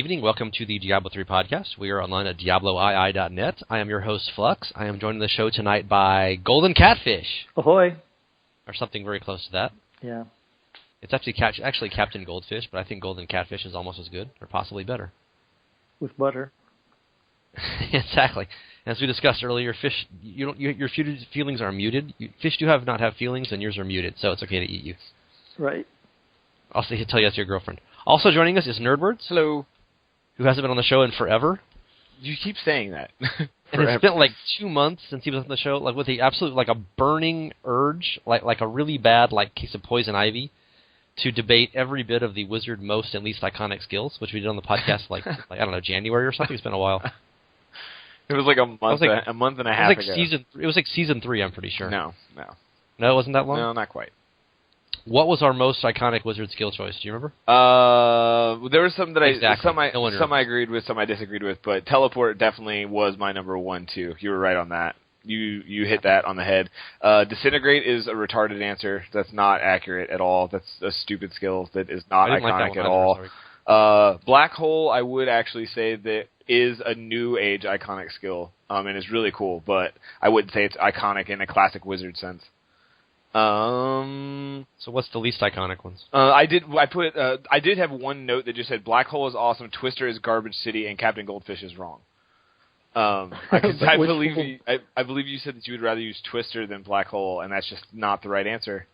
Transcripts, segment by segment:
evening. Welcome to the Diablo 3 podcast. We are online at diabloii.net. I am your host, Flux. I am joined on the show tonight by Golden Catfish. Ahoy. Or something very close to that. Yeah. It's actually CaptainGoldfish, but I think Golden Catfish is almost as good, or possibly better. With butter. Exactly. As we discussed earlier, fish, your feelings are muted. Fish do not have feelings, and yours are muted, so it's okay to eat you. Right. I'll tell you that's your girlfriend. Also joining us is Nerdwords. Hello. Who hasn't been on the show in forever. You keep saying that. And it's been like 2 months since he was on the show, like with the absolute, like a burning urge, like a really bad case of poison ivy, to debate every bit of the wizard most and least iconic skills, which we did on the podcast I don't know, January or something. It's been a while. It was like a month and a half ago. It was like season 3, I'm pretty sure. No, it wasn't that long? No, not quite. What was our most iconic wizard skill choice? Do you remember? There was some that some I agreed with, some I disagreed with, but teleport definitely was my number one too. You were right on that. You hit that on the head. Disintegrate is a retarded answer. That's not accurate at all. That's a stupid skill that is not iconic at all. Black hole, I would actually say that is a new age iconic skill, and is really cool, but I wouldn't say it's iconic in a classic wizard sense. So what's the least iconic ones? I did have one note that just said Black Hole is awesome, Twister is Garbage City, and CaptainGoldfish is wrong. I believe you said that you would rather use Twister than Black Hole, and that's just not the right answer.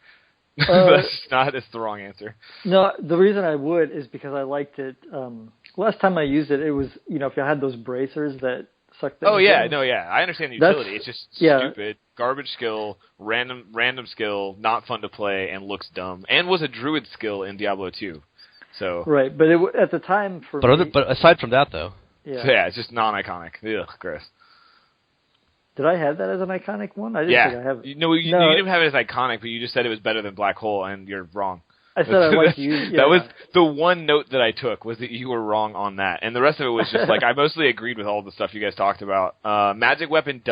It's the wrong answer. No, the reason I would is because I liked it. Last time I used it, it was, if you had those bracers that sucked things in. I understand the utility. It's just stupid. Garbage skill, random skill, not fun to play, and looks dumb. And was a druid skill in Diablo 2. So right, but at the time for but aside from that though, it's just non-iconic. Ugh, gross. Did I have that as an iconic one? I didn't think I have it. No, you didn't have it as iconic, but you just said it was better than Black Hole, and you're wrong. I said I like to use That was the one note that I took, was that you were wrong on that. And the rest of it was just I mostly agreed with all the stuff you guys talked about. Magic Weapon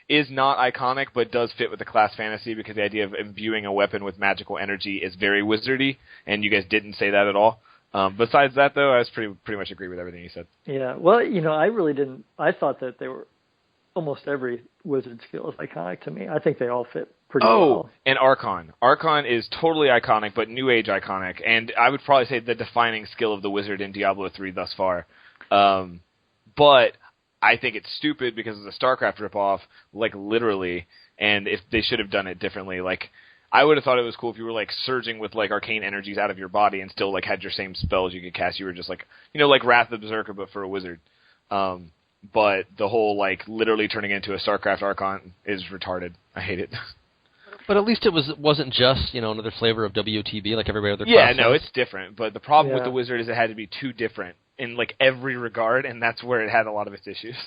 is not iconic, but does fit with the class fantasy, because the idea of imbuing a weapon with magical energy is very wizardy, and you guys didn't say that at all. Besides that, though, I was pretty much agree with everything you said. Yeah, well, I really didn't. I thought that they were almost every wizard skill is iconic to me. I think they all fit pretty well. Oh, and Archon. Archon is totally iconic, but New Age iconic, and I would probably say the defining skill of the wizard in Diablo 3 thus far. But I think it's stupid because it's a StarCraft ripoff, literally, and if they should have done it differently. I would have thought it was cool if you were surging with arcane energies out of your body and still had your same spells you could cast. You were just like Wrath of the Berserker, but for a wizard. But the whole literally turning into a StarCraft Archon is retarded. I hate it. But at least it wasn't just another flavor of WTB like every other class. Yeah, no, it's different. But the problem with the wizard is it had to be too different in every regard, and that's where it had a lot of its issues.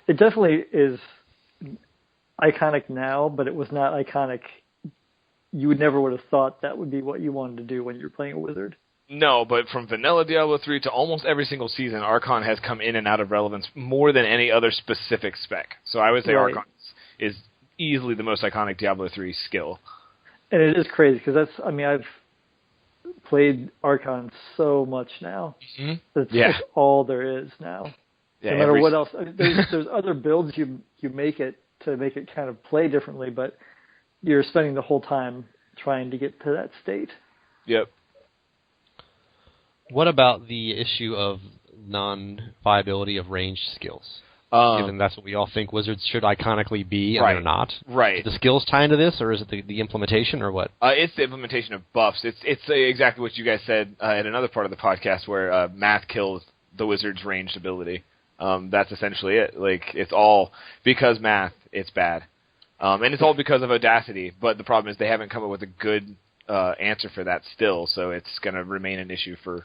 It definitely is iconic now, but it was not iconic. You never would have thought that would be what you wanted to do when you were playing a wizard. No, but from vanilla Diablo 3 to almost every single season, Archon has come in and out of relevance more than any other specific spec. So I would say Archon is easily the most iconic Diablo 3 skill. And it is crazy because I've played Archon so much now. Mm-hmm. That's all there is now. Yeah, no matter what else. There's other builds you make it to make it kind of play differently, but you're spending the whole time trying to get to that state. Yep. What about the issue of non-viability of ranged skills? Given that's what we all think wizards should iconically be, and they're not. Right. Do the skills tie into this, or is it the implementation, or what? It's the implementation of buffs. It's exactly what you guys said in another part of the podcast, where math kills the wizard's ranged ability. That's essentially it. It's all because math. It's bad, and it's all because of Audacity. But the problem is they haven't come up with a good answer for that still, so it's going to remain an issue for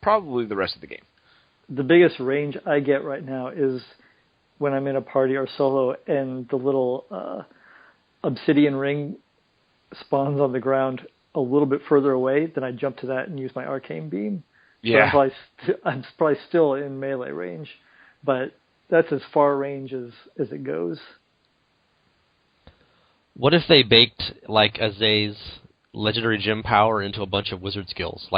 probably the rest of the game. The biggest range I get right now is when I'm in a party or solo and the little obsidian ring spawns on the ground a little bit further away, then I jump to that and use my arcane beam. Yeah. So I'm probably still in melee range, but that's as far range as it goes. What if they baked Azay's legendary gem power into a bunch of wizard skills,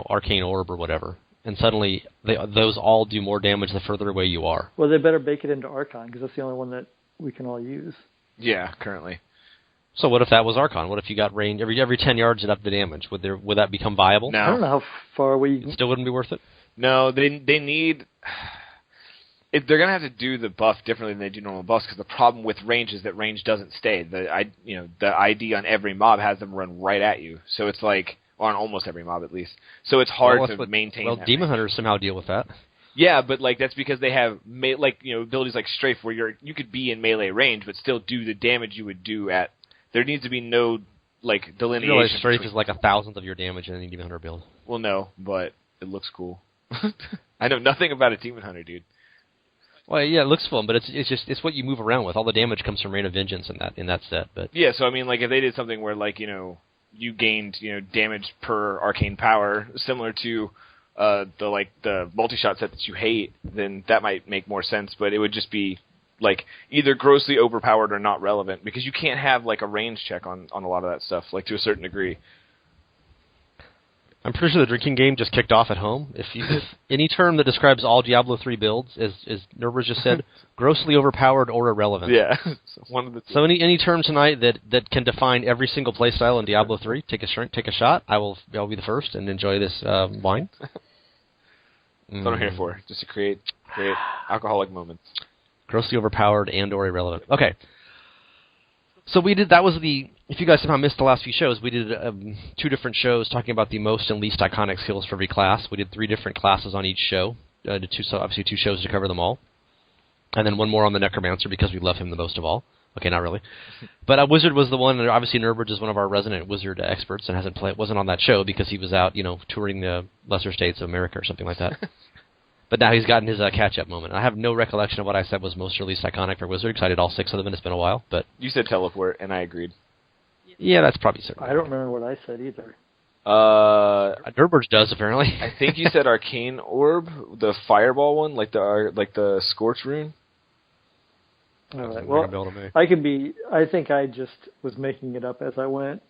arcane orb or whatever? and suddenly those all do more damage the further away you are. Well, they better bake it into Archon, because that's the only one that we can all use. Yeah, currently. So what if that was Archon? What if you got range every 10 yards it up the damage? Would that become viable? No. I don't know how far away It still wouldn't be worth it? No, they need... If they're going to have to do the buff differently than they do normal buffs, because the problem with range is that range doesn't stay. The ID on every mob has them run right at you. So it's like, or on almost every mob at least. So it's hard to maintain that Demon range. Hunters somehow deal with that. Yeah, but like that's because they have abilities like Strafe where you could be in melee range but still do the damage you would do at. There needs to be no like delineation. You realize Strafe is like 1,000th of your damage in any Demon Hunter build. Well, no, but it looks cool. I know nothing about a Demon Hunter, dude. Well, yeah, it looks fun, but it's what you move around with. All the damage comes from Rain of Vengeance in that set. But yeah, so I mean, like if they did something where like you gained damage per arcane power similar to the multi-shot set that you hate, then that might make more sense. But it would just be like either grossly overpowered or not relevant because you can't have like a range check on a lot of that stuff, like to a certain degree. I'm pretty sure the drinking game just kicked off at home. If any term that describes all Diablo 3 builds, as Nervers just said, grossly overpowered or irrelevant. Yeah, one of the two. So any term tonight that can define every single playstyle in Diablo 3, take a shot. I'll be the first and enjoy this wine. That's what I'm here for, just to create alcoholic moments. Grossly overpowered and or irrelevant. Okay. So if you guys somehow missed the last few shows, we did 2 different shows talking about the most and least iconic skills for every class. We did 3 different classes on each show. Obviously 2 shows to cover them all. And then 1 more on the Necromancer because we love him the most of all. Okay, not really. But Wizard was the one, and obviously Nurbridge is one of our resident Wizard experts and wasn't on that show because he was out, touring the lesser states of America or something like that. But now he's gotten his catch-up moment. I have no recollection of what I said was most or least iconic for Wizard because I did all 6 of them and it's been a while. But you said teleport, and I agreed. Yeah, that's probably certain. I don't remember what I said either. Nurbridge does, apparently. I think you said Arcane Orb, the Fireball one, like the Scorch Rune. All right. Well, I think I just was making it up as I went.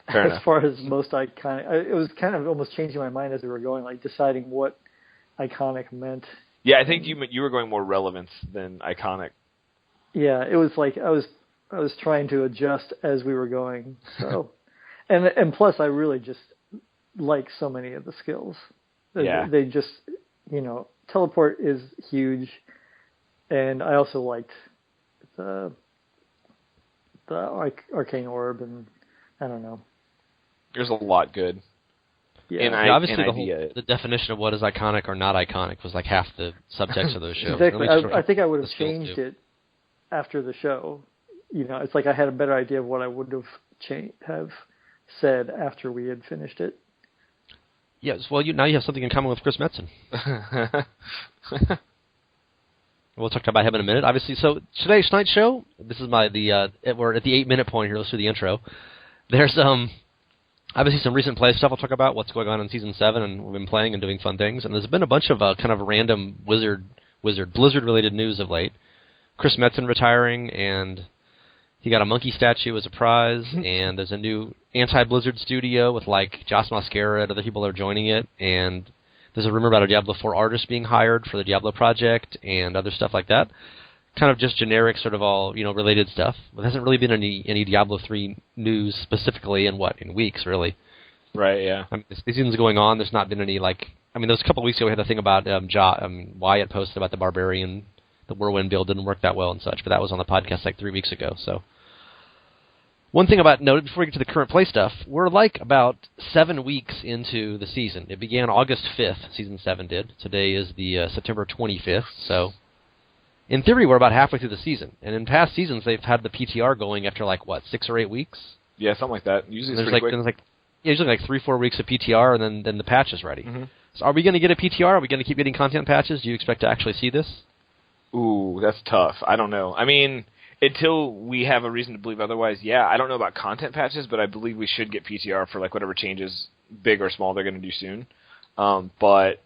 Fair enough. As far as most iconic, it was kind of almost changing my mind as we were going, like deciding what iconic meant. Yeah, I think you were going more relevance than iconic. Yeah, it was like I was trying to adjust as we were going. So, and plus I really just like so many of the skills. Yeah. They just, teleport is huge, and I also liked the Arcane Orb, and I don't know. There's a lot good. Yeah, obviously the definition of what is iconic or not iconic was like half the subtext of those shows. Exactly. I think I would have changed it after the show. It's like I had a better idea of what I would have said after we had finished it. Yes, well, now you have something in common with Chris Metzen. We'll talk about him in a minute. Obviously, so tonight's show, this is we're at the 8-minute point here. Let's do the intro. There's obviously some recent play stuff I'll talk about, what's going on in Season 7, and we've been playing and doing fun things. And there's been a bunch of kind of random Blizzard-related news of late. Chris Metzen retiring, and he got a monkey statue as a prize, and there's a new anti-Blizzard studio with, like, Joss Mosqueira and other people are joining it, and there's a rumor about a Diablo 4 artist being hired for the Diablo project, and other stuff like that. Kind of just generic, sort of all, related stuff. There hasn't really been any Diablo 3 news specifically in weeks, really. Right, yeah. I mean, the season's going on. There's not been any, there was a couple of weeks ago we had the thing about Wyatt posted about the Barbarian, the Whirlwind build didn't work that well and such, but that was on the podcast 3 weeks ago, so. One thing about note, before we get to the current play stuff, we're about 7 weeks into the season. It began August 5th, Season 7 did. Today is the September 25th, so in theory we're about halfway through the season. And in past seasons they've had the PTR going after 6 or 8 weeks? Yeah, something like that. Usually it's pretty quick. Usually 3-4 weeks of PTR and then the patch is ready. Mm-hmm. So are we going to get a PTR? Are we going to keep getting content patches? Do you expect to actually see this? Ooh, that's tough. I don't know. I mean, until we have a reason to believe otherwise, yeah. I don't know about content patches, but I believe we should get PTR for whatever changes, big or small, they're going to do soon. But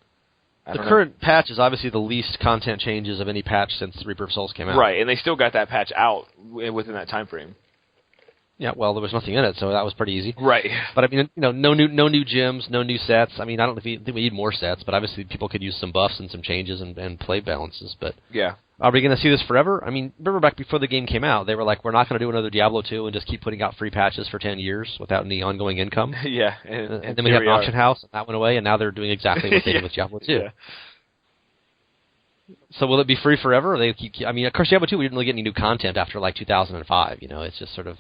the current patch is obviously the least content changes of any patch since Reaper of Souls came out. Right, and they still got that patch out within that time frame. Yeah, well, there was nothing in it, so that was pretty easy. Right. But I mean, no new gyms, no new sets. I mean, I don't think we need more sets, but obviously people could use some buffs and some changes and play balances. But yeah, are we going to see this forever? I mean, remember back before the game came out, they were like, we're not going to do another Diablo 2 and just keep putting out free patches for 10 years without any ongoing income. yeah. And then we had an auction house, and that went away, and now they're doing exactly what they did with Diablo 2. Yeah. So will it be free forever? Or they keep? I mean, of course, Diablo 2, we didn't really get any new content after like 2005. It's just sort of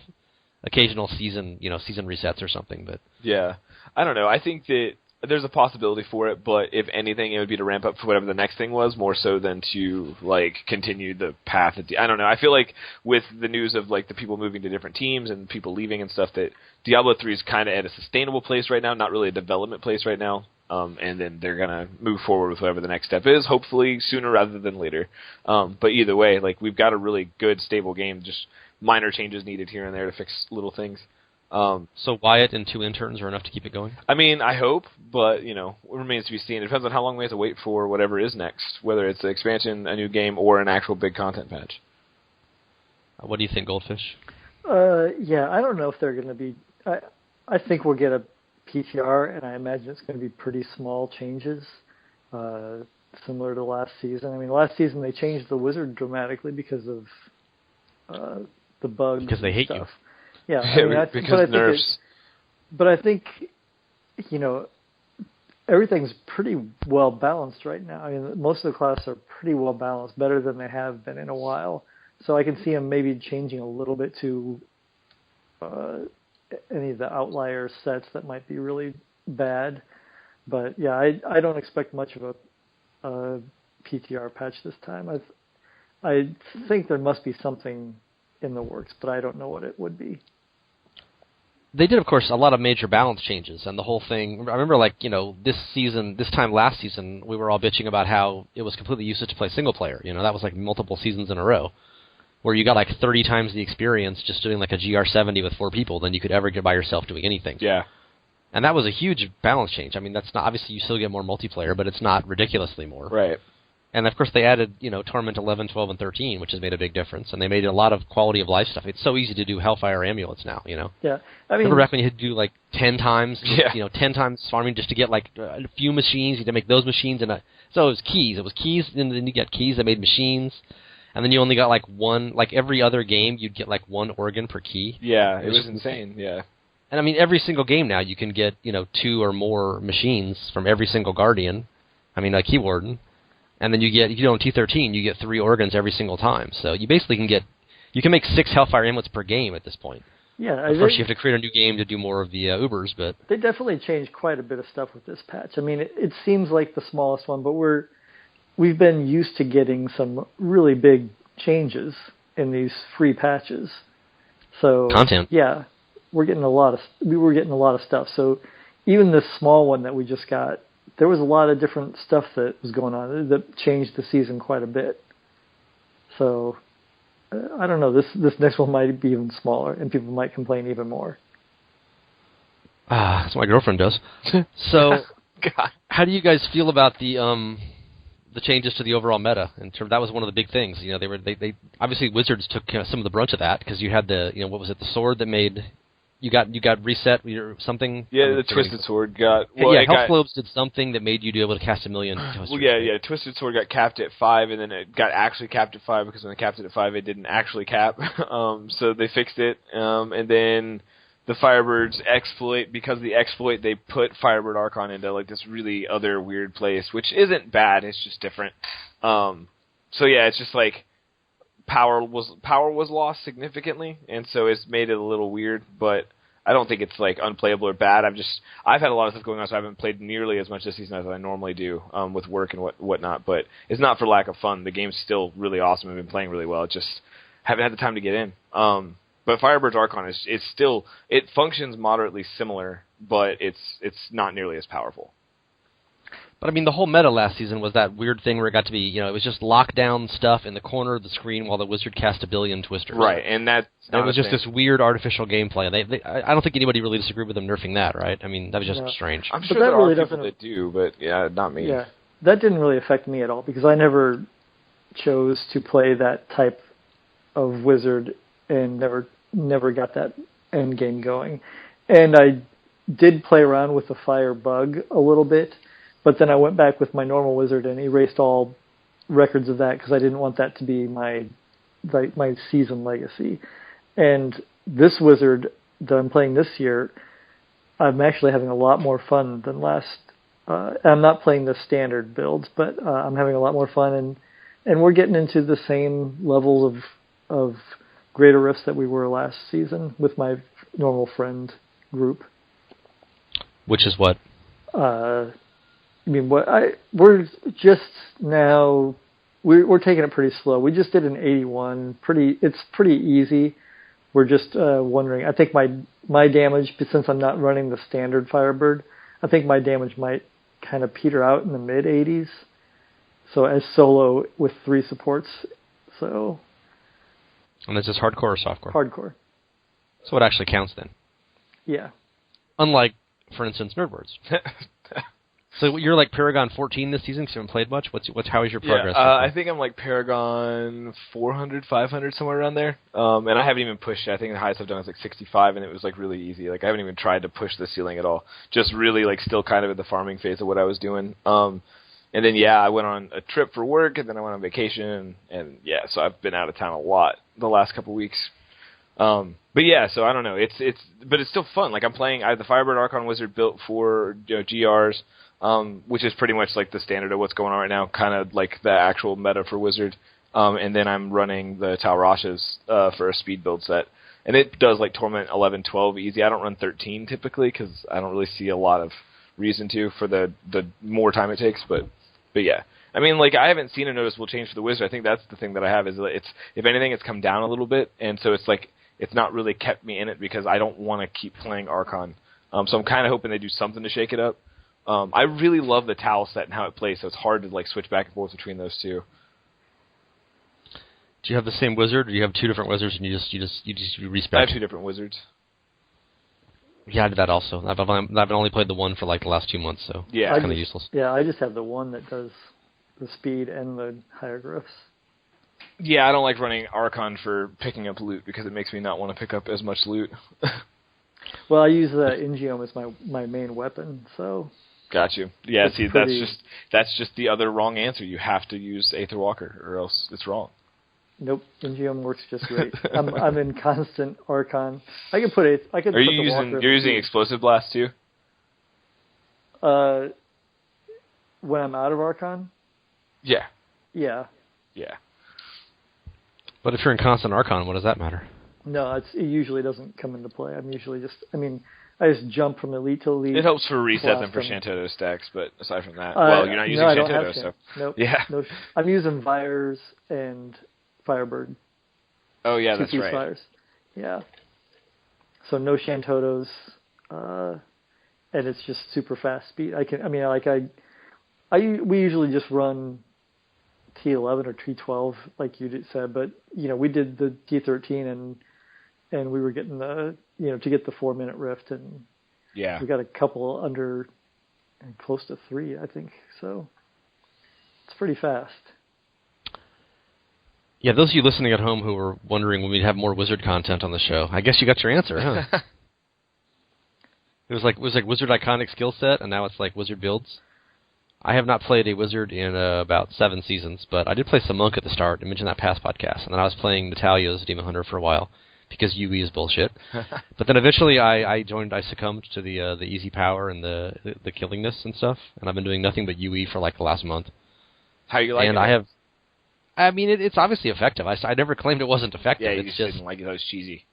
occasional season resets or something. But yeah, I don't know. I think that there's a possibility for it, but if anything, it would be to ramp up for whatever the next thing was, more so than to like continue the path. I don't know. I feel like with the news of like the people moving to different teams and people leaving and stuff, that Diablo 3 is kind of at a sustainable place right now, not really a development place right now. And then they're gonna move forward with whatever the next step is, hopefully sooner rather than later. But either way, like we've got a really good, stable game. Just minor changes needed here and there to fix little things. So Wyatt and 2 interns are enough to keep it going? I mean, I hope, but it remains to be seen. It depends on how long we have to wait for whatever is next, whether it's an expansion, a new game, or an actual big content patch. What do you think, Goldfish? Yeah, I don't know if they're going to be. I think we'll get a PTR, and I imagine it's going to be pretty small changes, similar to last season. I mean, last season they changed the wizard dramatically because of the bugs. Because they hate stuff. you. Yeah, I mean, because nerfs. But I think, everything's pretty well balanced right now. I mean, most of the classes are pretty well balanced, better than they have been in a while. So I can see them maybe changing a little bit to any of the outlier sets that might be really bad. But yeah, I don't expect much of a PTR patch this time. I think there must be something in the works, but I don't know what it would be. They did, of course, a lot of major balance changes, and the whole thing. I remember, this time last season, we were all bitching about how it was completely useless to play single player. That was like multiple seasons in a row, where you got like 30 times the experience just doing like a GR70 with 4 people than you could ever get by yourself doing anything. Yeah. And that was a huge balance change. I mean, that's not obviously you still get more multiplayer, but it's not ridiculously more. Right. And of course they added, Torment 11, 12, and 13, which has made a big difference, and they made a lot of quality of life stuff. It's so easy to do Hellfire amulets now, Yeah, I mean, remember back when you had to do like 10 times, 10 times farming just to get like a few machines. You had to make those machines, so it was keys. It was keys, and then you get keys that made machines, and then you only got like one. Like every other game, you'd get like 1 organ per key. Yeah, it was insane. Yeah. And I mean, every single game now you can get 2 or more machines from every single guardian. I mean, like Key Warden. And then you get, if you do on T13, you get 3 organs every single time. So you basically can make 6 Hellfire amulets per game at this point. Yeah. Of course, you have to create a new game to do more of the Ubers, but they definitely changed quite a bit of stuff with this patch. I mean, it seems like the smallest one, but we've been used to getting some really big changes in these free patches. So content. Yeah, we were getting a lot of stuff. So even this small one that we just got, there was a lot of different stuff that was going on that changed the season quite a bit. So, I don't know. This next one might be even smaller, and people might complain even more. That's what my girlfriend does. So, how do you guys feel about the changes to the overall meta? That was one of the big things. They obviously Wizards took some of the brunt of that because you had the what was it, the sword that made. You got reset or something? Yeah, the Twisted Sword got... Health Globes did something that made you be able to cast 1 million. Twisted Sword got capped at 5, and then it got actually capped at 5, because when they capped it at 5, it didn't actually cap. So they fixed it. And then the Firebird's exploit, because of the exploit, they put Firebird Archon into like this really other weird place, which isn't bad, it's just different. It's just like... Power was lost significantly, and so it's made it a little weird, but I don't think it's like unplayable or bad. I've had a lot of stuff going on, so I haven't played nearly as much this season as I normally do with work and whatnot. But it's not for lack of fun. The game's still really awesome. I've been playing really well. Just haven't had the time to get in. But Firebird's Archon it functions moderately similar, but it's not nearly as powerful. But I mean, the whole meta last season was that weird thing where it got to be, it was just lockdown stuff in the corner of the screen while the wizard cast 1 billion twisters. Right, and it was just this weird artificial gameplay. I don't think anybody really disagreed with them nerfing that, right? I mean, that was just strange. I'm sure there are people that do, but yeah, not me. Yeah, that didn't really affect me at all because I never chose to play that type of wizard and never got that end game going. And I did play around with the fire bug a little bit, but then I went back with my normal wizard and erased all records of that because I didn't want that to be my season legacy. And this wizard that I'm playing this year, I'm actually having a lot more fun than last. I'm not playing the standard builds, but I'm having a lot more fun, and we're getting into the same levels of greater rifts that we were last season with my normal friend group. Which is what? We're just now we're taking it pretty slow. We just did an 81. It's pretty easy. We're just wondering. I think my damage, since I'm not running the standard Firebird, I think my damage might kind of peter out in the mid 80s. So as solo with 3 supports. So. And is this hardcore or softcore? Hardcore. So it actually counts then. Yeah. Unlike, for instance, Nerdwords. So you're like Paragon 14 this season because you haven't played much? How is your progress? I think I'm like Paragon 400, 500, somewhere around there. And I haven't even pushed it. I think the highest I've done is like 65, and it was like really easy. Like I haven't even tried to push the ceiling at all. Just really like still kind of in the farming phase of what I was doing. And then I went on a trip for work, and then I went on vacation, and so I've been out of town a lot the last couple weeks. But so I don't know. But it's still fun. Like I'm playing. I have the Firebird Archon Wizard built for GRs. Which is pretty much like the standard of what's going on right now, kind of like the actual meta for Wizard. And then I'm running the Talrashas for a speed build set. And it does like Torment 11, 12 easy. I don't run 13 typically because I don't really see a lot of reason to for the more time it takes. But yeah. I mean, like I haven't seen a noticeable change for the Wizard. I think that's the thing that I have is that if anything, it's come down a little bit. And so it's like it's not really kept me in it because I don't want to keep playing Archon. So I'm kind of hoping they do something to shake it up. I really love the Towel set and how it plays, so it's hard to like switch back and forth between those two. Do you have the same wizard, or do you have 2 different wizards and you just respec? I have 2 different wizards. Yeah, I did that also. I've only played the one for like the last 2 months, so it's kind of useless. Yeah, I just have the one that does the speed and the hieroglyphs. Yeah, I don't like running Archon for picking up loot because it makes me not want to pick up as much loot. Well, I use the Ingeom as my main weapon, so. Got you. Yeah, that's just the other wrong answer. You have to use Aether Walker, or else it's wrong. Nope, Ingeom works just great. I'm in constant Archon. I could put the Walker. You're using Explosive Blast too? When I'm out of Archon. Yeah. Yeah. Yeah. But if you're in constant Archon, what does that matter? No, it usually doesn't come into play. I'm usually I just jump from elite to elite. It helps for resets and for Shantoto stacks, but aside from that, you're not using Shantoto, so. Nope. Yeah. No, I'm using Vires and Firebird. Oh, yeah, that's right. Fires. Yeah. So no Shantotos, and it's just super fast speed. We usually just run T11 or T12, like you said, but, we did the T13 and we were getting to get the 4-minute rift, and we got a couple under and close to 3, I think. So it's pretty fast. Yeah, those of you listening at home who were wondering when we'd have more Wizard content on the show, I guess you got your answer, huh? It was like Wizard iconic skill set, and now it's like Wizard builds. I have not played a Wizard in about 7 seasons, but I did play some Monk at the start. I mentioned that past podcast, and then I was playing Natalia's Demon Hunter for a while because UE is bullshit. But then eventually I succumbed to the easy power and the killingness and stuff, and I've been doing nothing but UE for like the last month. How you like it? And it's obviously effective. I never claimed it wasn't effective. Yeah, you just didn't like it. It was cheesy.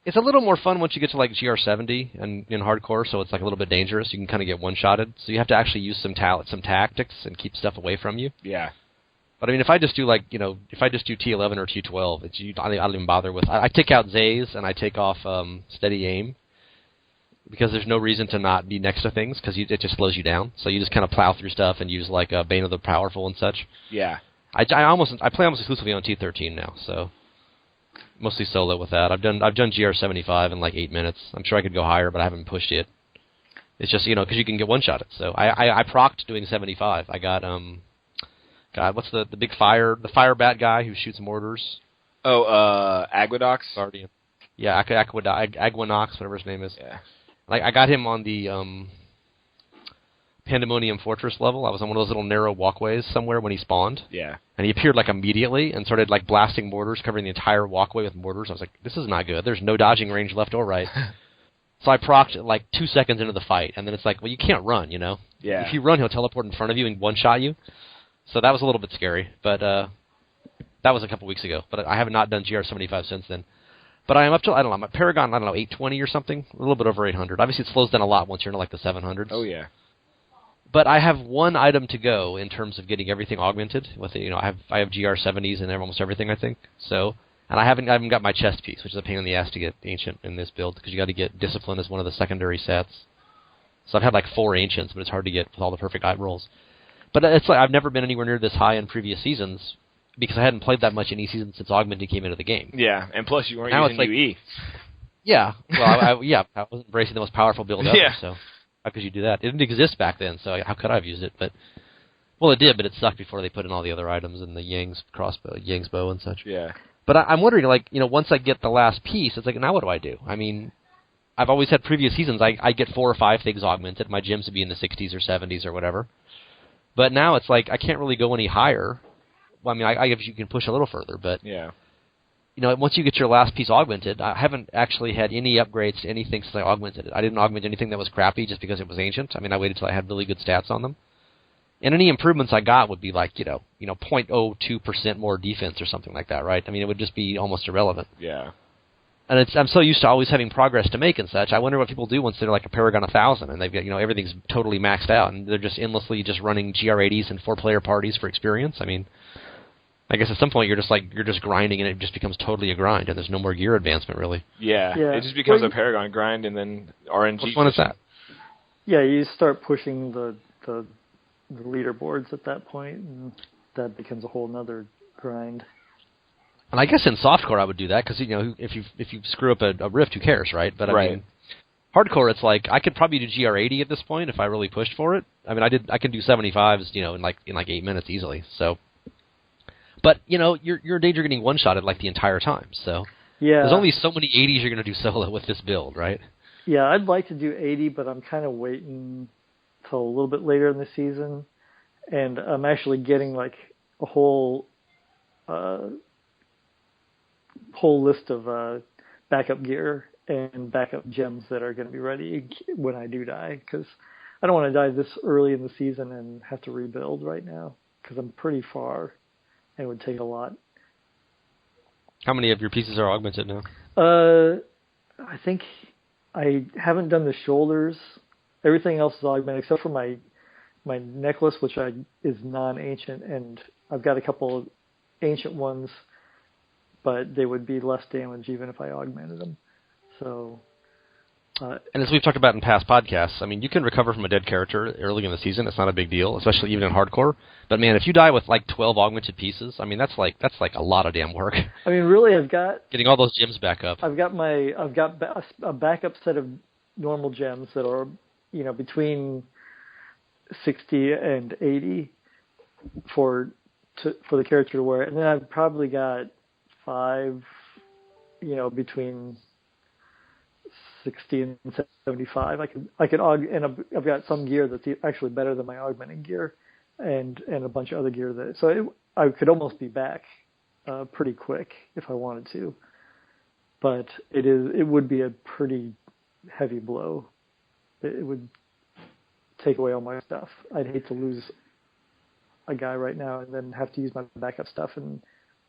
It's a little more fun once you get to like GR70 and in hardcore, so it's like a little bit dangerous. You can kind of get one-shotted, so you have to actually use some tactics and keep stuff away from you. Yeah. But I mean, if I just do T11 or T12, I don't even bother with. I take out Zays and I take off steady aim because there's no reason to not be next to things because it just slows you down. So you just kind of plow through stuff and use like Bane of the Powerful and such. Yeah. I play almost exclusively on T13 now, so. Mostly solo with that. I've done GR75 in like 8 minutes. I'm sure I could go higher, but I haven't pushed it. It's just because you can get one-shotted. So I procced doing 75. I got what's the big fire bat guy who shoots mortars? Oh, Aguadox? Guardian. Yeah, Aguinox, whatever his name is. Yeah. Like I got him on the Pandemonium Fortress level. I was on one of those little narrow walkways somewhere when he spawned. Yeah. And he appeared like immediately and started like blasting mortars, covering the entire walkway with mortars. I was like, this is not good. There's no dodging range left or right. So I procced like 2 seconds into the fight, and then it's like, well, you can't run, you know? Yeah. If you run, he'll teleport in front of you and one-shot you. So that was a little bit scary, but that was a couple weeks ago. But I have not done GR75 since then. But I am up to, I don't know, I'm at Paragon, 820 or something, a little bit over 800. Obviously, it slows down a lot once you're into like the 700s. Oh, yeah. But I have one item to go in terms of getting everything augmented. With it, I have GR70s in almost everything, I think. So, and I haven't got my chest piece, which is a pain in the ass to get ancient in this build because you got to get discipline as one of the secondary sets. So I've had like 4 ancients, but it's hard to get with all the perfect eye rolls. But it's like I've never been anywhere near this high in previous seasons because I hadn't played that much any season since augmented came into the game. Yeah, and plus you weren't now using UE. Yeah, well, I was embracing the most powerful build ever. Yeah. So how could you do that? It didn't exist back then, so how could I have used it? But well, it did, but it sucked before they put in all the other items and the Yang's crossbow, Yang's bow, and such. Yeah. But I'm wondering, like, once I get the last piece, it's like, now what do? I mean, I've always had previous seasons, I get 4 or 5 things augmented. My gems would be in the 60s or 70s or whatever. But now it's like I can't really go any higher. Well, I mean, I guess you can push a little further, but yeah. Once you get your last piece augmented, I haven't actually had any upgrades to anything since I augmented it. I didn't augment anything that was crappy just because it was ancient. I mean, I waited till I had really good stats on them. And any improvements I got would be like, 0.02% more defense or something like that, right? I mean, it would just be almost irrelevant. Yeah. And I'm so used to always having progress to make and such. I wonder what people do once they're like a Paragon 1000 and they've got, everything's totally maxed out and they're just endlessly just running GR80s and 4-player parties for experience. I mean, I guess at some point you're just grinding and it just becomes totally a grind and there's no more gear advancement really. Yeah. It just becomes a Paragon grind and then RNG. Which one is that? Yeah, you start pushing the leaderboards at that point, and that becomes a whole nother grind. And I guess in softcore I would do that because if you screw up a rift, who cares, right? But I mean, hardcore, it's like I could probably do GR80 at this point if I really pushed for it. I mean, I can do 75s, in like 8 minutes easily. So, but you're in danger of getting one-shotted like the entire time. So yeah, there's only so many 80s you're going to do solo with this build, right? Yeah, I'd like to do 80, but I'm kind of waiting till a little bit later in the season, and I'm actually getting like a whole list of backup gear and backup gems that are going to be ready when I do die, because I don't want to die this early in the season and have to rebuild right now because I'm pretty far and it would take a lot. How many of your pieces are augmented now? I think I haven't done the shoulders. Everything else is augmented except for my necklace, which is non-ancient, and I've got a couple of ancient ones, but they would be less damage even if I augmented them. So, and as we've talked about in past podcasts, I mean, you can recover from a dead character early in the season. It's not a big deal, especially even in hardcore. But man, if you die with like 12 augmented pieces, I mean, that's like a lot of damn work. I mean, really, I've got getting all those gems back up. I've got a backup set of normal gems that are between 60 and 80 for the character to wear, and then I've probably got 5, between 60 and 75. I could and I've got some gear that's actually better than my augmenting gear, and a bunch of other gear I could almost be back pretty quick if I wanted to, but it would be a pretty heavy blow. It would take away all my stuff. I'd hate to lose a guy right now and then have to use my backup stuff and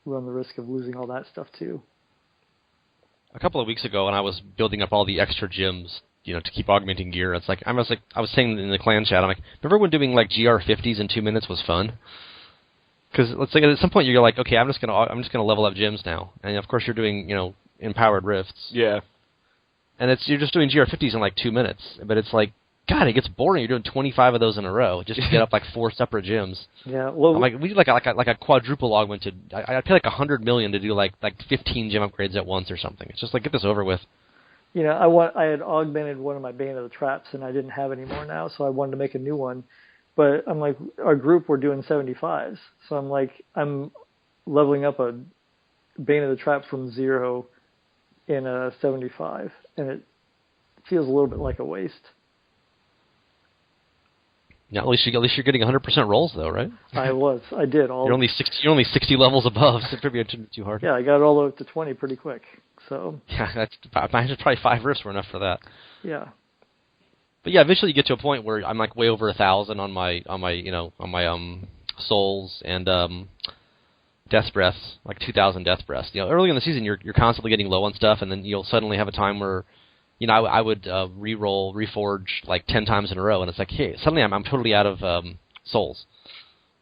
run the risk of losing all that stuff too. A couple of weeks ago, when I was building up all the extra gems, to keep augmenting gear, it's like I was saying in the clan chat, I'm like, remember when doing like GR50s in 2 minutes was fun? Because let's say at some point you're like, okay, I'm just gonna level up gems now, and of course you're doing empowered rifts. Yeah. And you're just doing GR50s in like 2 minutes, but it's like, God, it gets boring. You're doing 25 of those in a row just to get up like 4 separate gems. Yeah, well, I'm like, we do like a quadruple augmented. I'd pay like $100 million to do like 15 gem upgrades at once or something. It's just like, get this over with. I had augmented one of my Bane of the Traps and I didn't have any more now, so I wanted to make a new one. But I'm like, our group we're doing 75s, so I'm like, I'm leveling up a Bane of the Trap from 0 in a 75, and it feels a little bit like a waste. Yeah, at least you're getting 100% rolls though, right? I did all. You're only 60 levels above, so it would be too hard. Yeah, I got it all the way up to 20 pretty quick. So yeah, that's probably 5 rifts were enough for that. Yeah. But yeah, eventually you get to a point where I'm like way over 1,000 on my souls and death breaths, like 2,000 death breaths. Early in the season you're constantly getting low on stuff, and then you'll suddenly have a time where I would re-roll, reforge like 10 times in a row, and it's like, hey, suddenly I'm totally out of souls.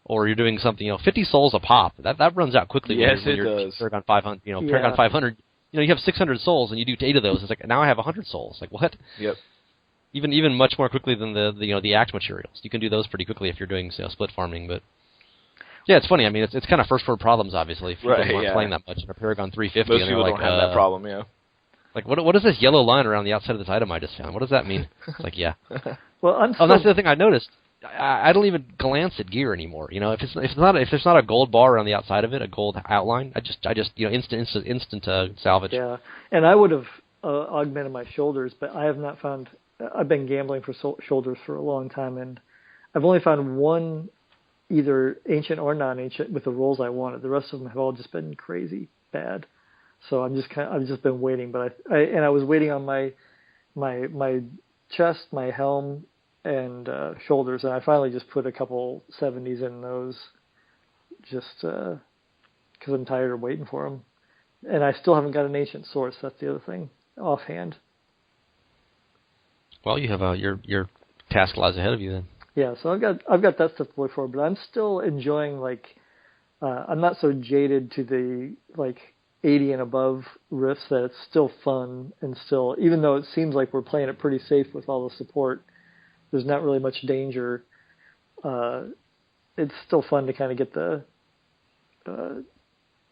Or you're doing something, 50 souls a pop. That runs out quickly. Yes, when it you're does. Paragon 500, Paragon 500. You have 600 souls, and you do 8 of those. It's like now I have 100 souls. Like what? Yep. Even much more quickly than the act materials. You can do those pretty quickly if you're doing split farming. But yeah, it's funny. I mean, it's kind of first world problems, obviously. If people aren't playing that much in a Paragon 350, most and people like, don't have that problem. Yeah. Like, what is this yellow line around the outside of this item I just found? What does that mean? It's like, yeah. Well, that's the other thing I noticed. I don't even glance at gear anymore. If there's not a gold bar around the outside of it, a gold outline, I just instant salvage. Yeah, and I would have augmented my shoulders, but I have not found. I've been gambling for shoulders for a long time, and I've only found one, either ancient or non-ancient, with the rolls I wanted. The rest of them have all just been crazy bad. So I've just been waiting, but I was waiting on my chest, my helm, and shoulders, and I finally just put a couple 70s in those, just because I'm tired of waiting for them. And I still haven't got an ancient source. That's the other thing, offhand. Well, you have your task lies ahead of you then. Yeah, so I've got that stuff to look for, but I'm still enjoying I'm not so jaded to the 80 and above rifts that it's still fun, and still, even though it seems like we're playing it pretty safe with all the support, there's not really much danger. It's still fun to kind of get the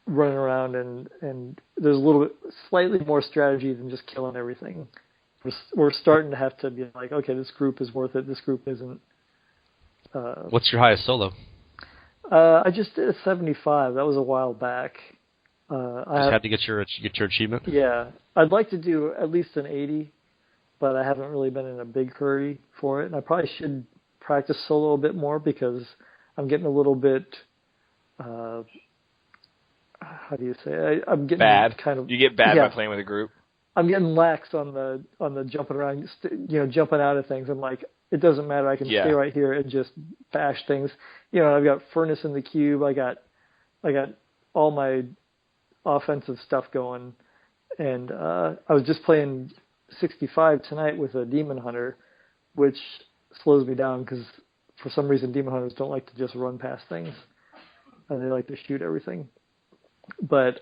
running around, and there's a little bit slightly more strategy than just killing everything. We're starting to have to be like, okay, this group is worth it, this group isn't. What's your highest solo? I just did a 75. That was a while back. I had to get your achievement? Yeah. I'd like to do at least an 80, but I haven't really been in a big hurry for it. And I probably should practice solo a bit more, because I'm getting a little bit, how do you say? I'm getting bad. Kind of. You get bad by playing with a group. I'm getting lax on the jumping around, jumping out of things. I'm like, it doesn't matter. I can stay right here and just bash things. I've got furnace in the cube. I got all my offensive stuff going, and I was just playing 65 tonight with a demon hunter, which slows me down because for some reason demon hunters don't like to just run past things, and they like to shoot everything. But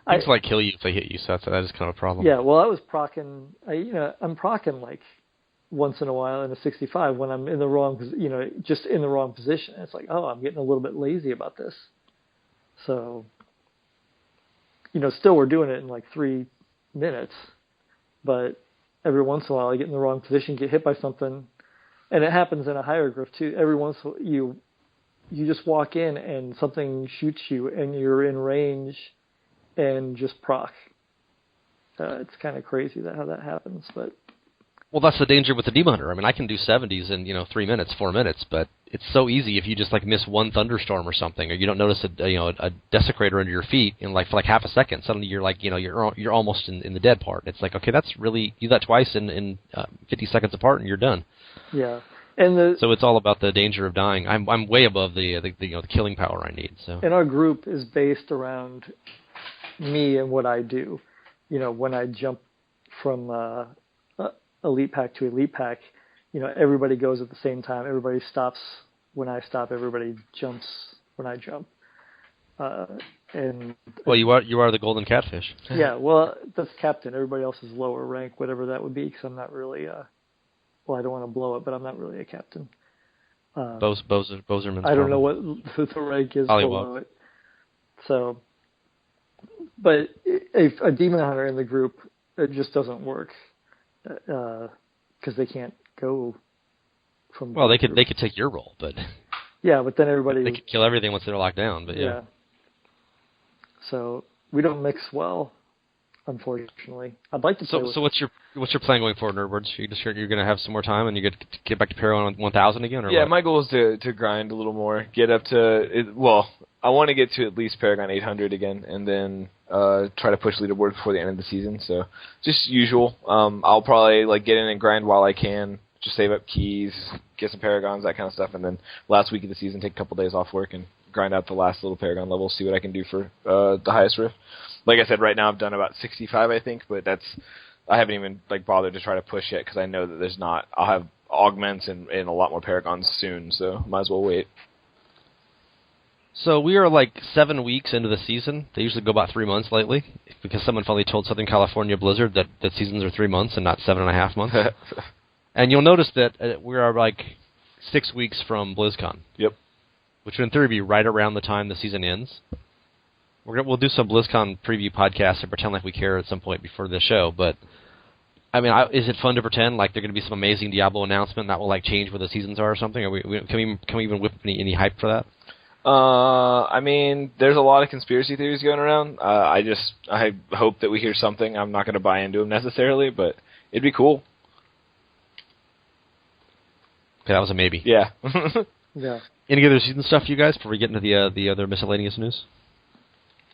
things like kill you if they hit you, so that is kind of a problem. Yeah, well, I was procking. I'm procking like once in a while in a 65 when I'm in the wrong, just in the wrong position. It's like, oh, I'm getting a little bit lazy about this. So, still we're doing it in like 3 minutes, but every once in a while I get in the wrong position, get hit by something, and it happens in a higher grift too. Every once in a while you just walk in and something shoots you and you're in range and just proc. It's kind of crazy how that happens, but. Well, that's the danger with the Demon Hunter. I mean, I can do 70s in 3 minutes, 4 minutes, but it's so easy if you just miss one thunderstorm or something, or you don't notice a desecrator under your feet in for half a second. Suddenly you're you're almost in the dead part. It's like, okay, that's really, do that twice in 50 seconds apart and you're done. Yeah, and so it's all about the danger of dying. I'm way above the killing power I need. So. And our group is based around me and what I do. When I jump from elite pack to elite pack, everybody goes at the same time. Everybody stops when I stop. Everybody jumps when I jump. And well, you are the golden catfish. Yeah, well, that's captain. Everybody else is lower rank, whatever that would be, because I'm not really. Well, I don't want to blow it, but I'm not really a captain. Boserman's I don't know what the rank is below it. So, but a demon hunter in the group, it just doesn't work. Because they can't go from. Well, they could take your role, but yeah, but then everybody they could kill everything once they're locked down. But yeah. So we don't mix well. unfortunately. I'd like to play with... So what's your plan going forward, Nerdwords? You're going to have some more time and you get back to Paragon 1000 again, or yeah, what? my goal is to grind a little more, get up to I want to get to at least Paragon 800 again, and then try to push leaderboard before the end of the season. So just usual. I'll probably get in and grind while I can, just save up keys, get some Paragons, that kind of stuff, and then last week of the season take a couple days off work and grind out the last little Paragon level, see what I can do for the highest rift. Like I said, right now I've done about 65, I think, but I haven't even bothered to try to push yet because I know that there's not. I'll have augments and a lot more Paragons soon, so might as well wait. So we are 7 weeks into the season. They usually go about 3 months lately, because someone finally told Southern California Blizzard that seasons are 3 months and not 7.5 months. And you'll notice that we are 6 weeks from BlizzCon. Yep. Which would in theory be right around the time the season ends. We'll do some BlizzCon preview podcasts and pretend like we care at some point before the show, but I mean, is it fun to pretend like there's going to be some amazing Diablo announcement that will change where the seasons are or something? Can we even whip any hype for that? I mean, there's a lot of conspiracy theories going around. I hope that we hear something. I'm not going to buy into them necessarily, but it'd be cool. Okay, that was a maybe. Yeah. Yeah. Any other season stuff, you guys, before we get into the other miscellaneous news?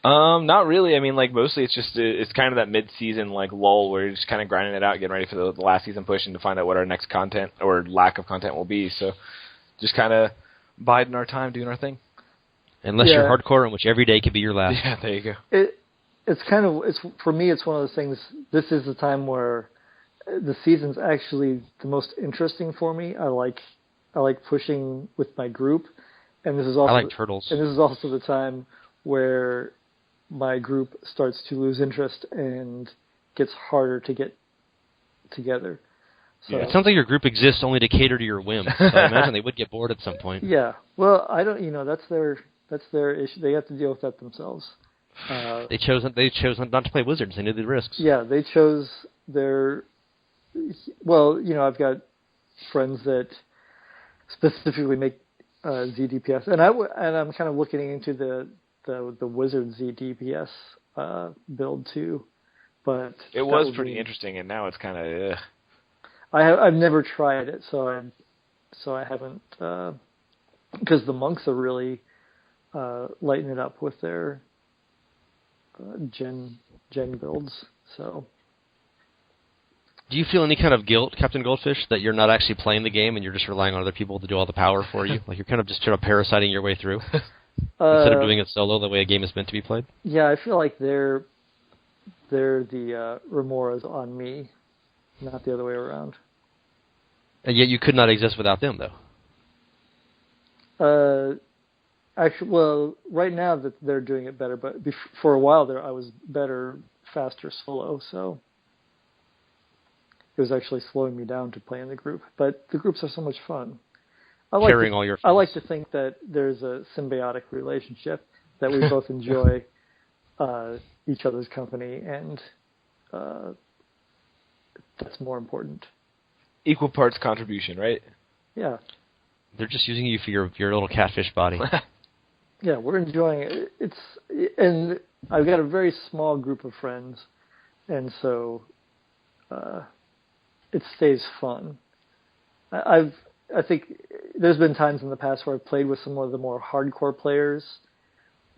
Not really. I mean, mostly it's kind of that mid-season lull where you're just kind of grinding it out, getting ready for the last season push and to find out what our next content or lack of content will be. So just kind of biding our time, doing our thing. Unless you're hardcore, in which every day could be your last. Yeah, there you go. It's for me. It's one of those things. This is the time where the season's actually the most interesting for me. I like pushing with my group, and this is also I like turtles. And this is also the time where my group starts to lose interest and gets harder to get together. So, yeah, it sounds like your group exists only to cater to your whims. So I imagine they would get bored at some point. Yeah. Well, I don't. That's their issue. They have to deal with that themselves. They chose not to play Wizards. They knew the risks. Yeah, they chose their. Well, I've got friends that specifically make ZDPS, and I'm kind of looking into the Wizard ZDPS build too, but it was pretty interesting, and now it's kind of. I've never tried it, so I haven't, because the monks are really lighting it up with their gen builds. So, do you feel any kind of guilt, Captain Goldfish, that you're not actually playing the game and you're just relying on other people to do all the power for you? You're kind of just sort of parasiting your way through instead of doing it solo the way a game is meant to be played? Yeah, I feel like they're the remoras on me, not the other way around. And yet you could not exist without them, though. Actually, well, right now that they're doing it better, but for a while there, I was better, faster solo, so it was actually slowing me down to play in the group. But the groups are so much fun. Carrying all your friends. I like to think that there's a symbiotic relationship, that we both enjoy each other's company, and that's more important. Equal parts contribution, right? Yeah. They're just using you for your little catfish body. Yeah, we're enjoying it. And I've got a very small group of friends, and so it stays fun. I think there's been times in the past where I've played with some of the more hardcore players,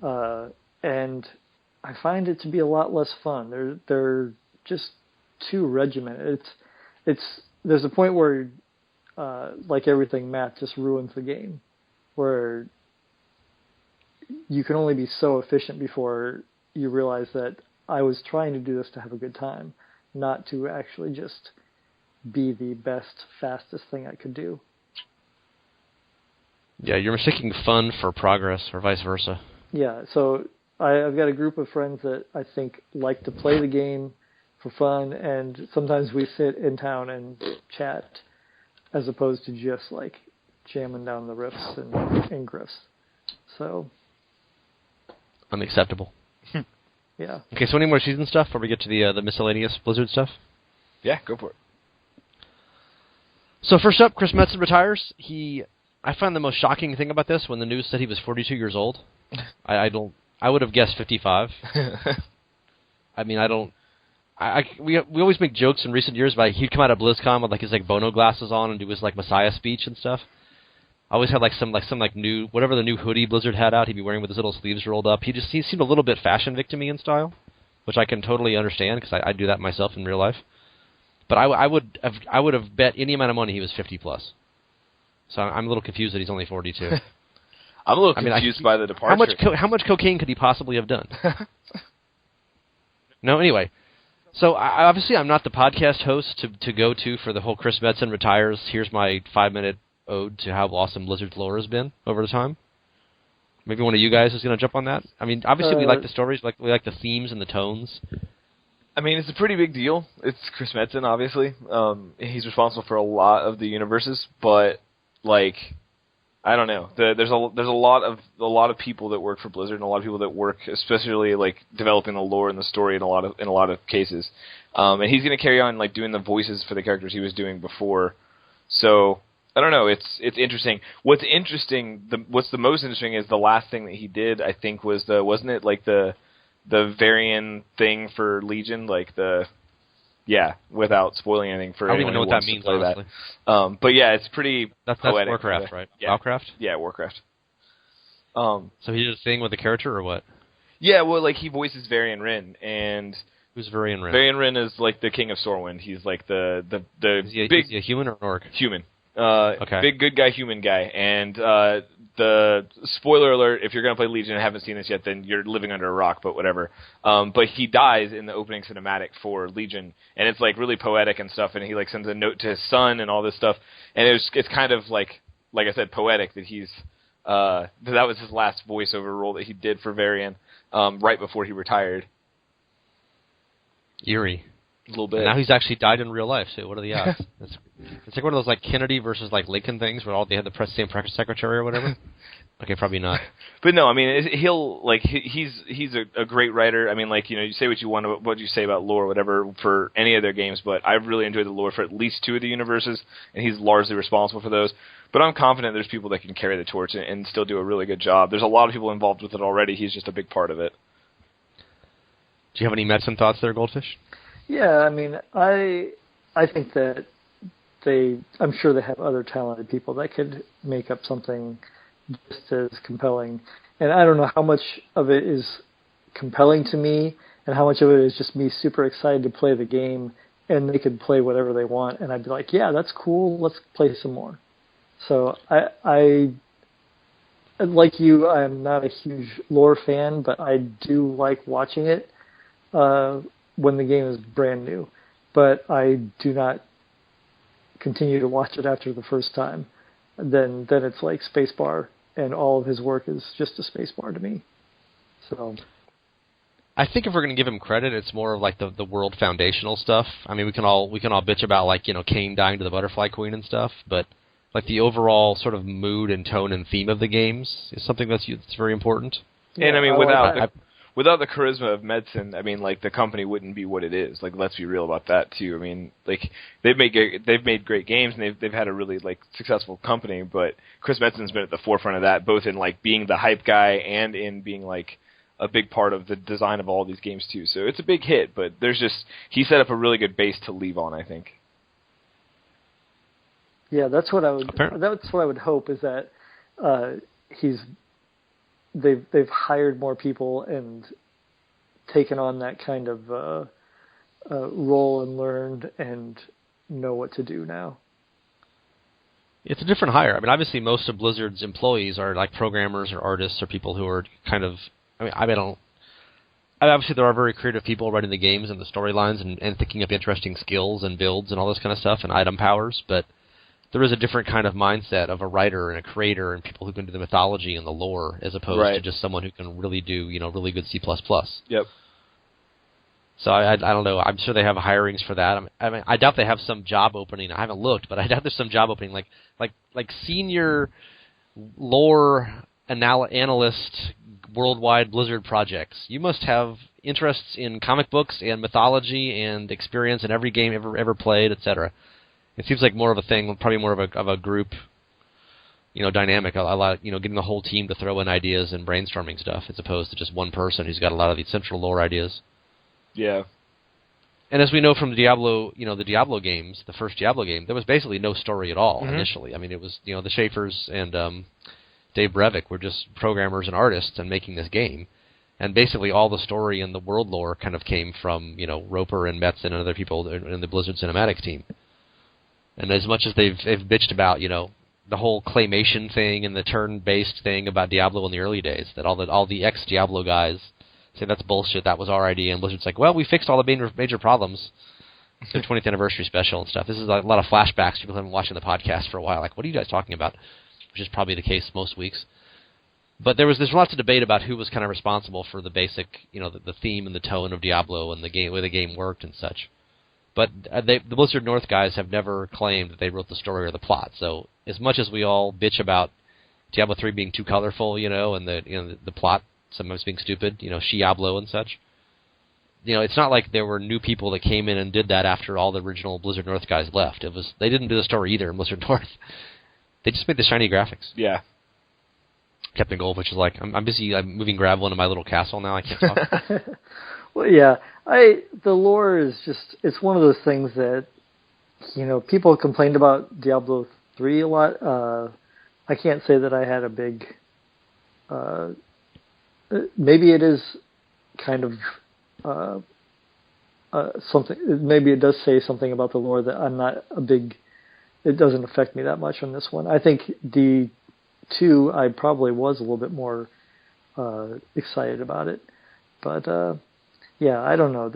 and I find it to be a lot less fun. They're just too regimented. There's a point where, like everything, math just ruins the game, where you can only be so efficient before you realize that I was trying to do this to have a good time, not to actually just be the best, fastest thing I could do. Yeah, you're mistaking fun for progress, or vice versa. Yeah, so I've got a group of friends that I think like to play the game for fun, and sometimes we sit in town and chat as opposed to just jamming down the riffs and griffs. So unacceptable. Yeah. Okay, so any more season stuff before we get to the miscellaneous Blizzard stuff? Yeah, go for it. So first up, Chris Metzen retires. I find the most shocking thing about this when the news said he was 42 years old. I would have guessed 55. I mean, we always make jokes in recent years about he'd come out at BlizzCon with like his like Bono glasses on and do his like Messiah speech and stuff. I always had some new whatever the new hoodie Blizzard had out. He'd be wearing with his little sleeves rolled up. He seemed a little bit fashion victim-y in style, which I can totally understand because I do that myself in real life. But I would have bet any amount of money he was 50 plus. So I'm a little confused that he's only 42. I'm a little confused by the departure. How much cocaine could he possibly have done? No, anyway. So obviously I'm not the podcast host to go to for the whole Chris Metzen retires. Here's my 5-minute ode to how awesome Blizzard's lore has been over the time. Maybe one of you guys is going to jump on that. I mean, obviously we like the stories, we like the themes and the tones. I mean, it's a pretty big deal. It's Chris Metzen, obviously. He's responsible for a lot of the universes, but like, I don't know. There's a lot of people that work for Blizzard, and a lot of people that work, especially like developing the lore and the story in a lot of cases. And he's going to carry on like doing the voices for the characters he was doing before. So I don't know. It's interesting. What's the most interesting is the last thing that he did. I think wasn't it like the Varian thing for Legion, without spoiling anything for anyone who wants to play that. But yeah, it's pretty that's poetic. Warcraft, right? Yeah. Warcraft? Yeah, Warcraft. So he did a thing with the character, or what? Yeah, well, like he voices Varian Wrynn, and who's Varian Wrynn? Varian Wrynn is like the king of Stormwind. He's like the is he a human or an orc? Human. Okay. Big good guy, human guy, and the spoiler alert: if you're gonna play Legion and haven't seen this yet, then you're living under a rock. But whatever. But he dies in the opening cinematic for Legion, and it's like really poetic and stuff. And he like sends a note to his son and all this stuff. And it's kind of like I said, poetic that he's that was his last voiceover role that he did for Varian right before he retired. Eerie. A little bit. And now he's actually died in real life, so what are the odds? It's like one of those like Kennedy versus like Lincoln things where they had the same press secretary or whatever. Okay, probably not. But no, I mean he's a great writer. I mean, like, you know, you say what you want about what you say about lore, whatever, for any of their games, but I've really enjoyed the lore for at least 2 of the universes, and he's largely responsible for those. But I'm confident there's people that can carry the torch and still do a really good job. There's a lot of people involved with it already. He's just a big part of it. Do you have any Metzen thoughts there, Goldfish? Yeah, I mean, I think that I'm sure they have other talented people that could make up something just as compelling. And I don't know how much of it is compelling to me and how much of it is just me super excited to play the game, and they could play whatever they want, and I'd be like, yeah, that's cool, let's play some more. So I like you, I'm not a huge lore fan, but I do like watching it when the game is brand new, but I do not continue to watch it after the first time. Then it's like Spacebar, and all of his work is just a Spacebar to me. So I think if we're going to give him credit, it's more of like the world foundational stuff. I mean, we can all bitch about like, you know, Cain dying to the Butterfly Queen and stuff, but like the overall sort of mood and tone and theme of the games is something that's very important. And I mean, without the charisma of Metzen, I mean, like, the company wouldn't be what it is. Like, let's be real about that too. I mean, like, they've made great games, and they've had a really like successful company. But Chris Metzen's been at the forefront of that, both in like being the hype guy and in being like a big part of the design of all these games too. So it's a big hit, but he set up a really good base to leave on, I think. Yeah, that's what I would hope, is that they've hired more people and taken on that kind of role and learned and know what to do now. It's a different hire. I mean, obviously most of Blizzard's employees are like programmers or artists or people who are kind of, obviously there are very creative people writing the games and the storylines and thinking up interesting skills and builds and all this kind of stuff and item powers, but there is a different kind of mindset of a writer and a creator and people who can do the mythology and the lore as opposed to just someone who can really do, you know, really good C++. Yep. So I don't know. I'm sure they have hirings for that. I mean, I doubt they have some job opening. I haven't looked, but I doubt there's some job opening like senior lore analyst worldwide Blizzard projects. You must have interests in comic books and mythology and experience in every game ever played, etc. It seems like more of a thing, probably more of a group, you know, dynamic. A lot, you know, getting the whole team to throw in ideas and brainstorming stuff, as opposed to just one person who's got a lot of these central lore ideas. Yeah. And as we know from Diablo, the Diablo games, the first Diablo game, there was basically no story at all initially. I mean, it was, the Schaefers and Dave Brevik were just programmers and artists and making this game. And basically all the story and the world lore kind of came from, Roper and Metzen and other people in the Blizzard Cinematics team. And as much as they've bitched about, the whole claymation thing and the turn-based thing about Diablo in the early days, that all the ex-Diablo guys say that's bullshit, that was our idea, and Blizzard's like, well, we fixed all the major problems. The 20th anniversary special and stuff. This is a lot of flashbacks. People have been watching the podcast for a while. Like, what are you guys talking about? Which is probably the case most weeks. But there's lots of debate about who was kind of responsible for the basic, the theme and the tone of Diablo and the way the game worked and such. But the Blizzard North guys have never claimed that they wrote the story or the plot. So as much as we all bitch about Diablo 3 being too colorful, and the plot sometimes being stupid, Diablo and such, it's not like there were new people that came in and did that after all the original Blizzard North guys left. They didn't do the story either in Blizzard North. They just made the shiny graphics. Yeah. CaptainGoldfish is like, I'm busy moving gravel into my little castle now. I can't talk. Well, yeah. The lore is just, it's one of those things that, people complained about Diablo 3 a lot. I can't say that I had a big, maybe it is kind of something, maybe it does say something about the lore that I'm not it doesn't affect me that much on this one. I think D2, I probably was a little bit more excited about it. But, yeah, I don't know.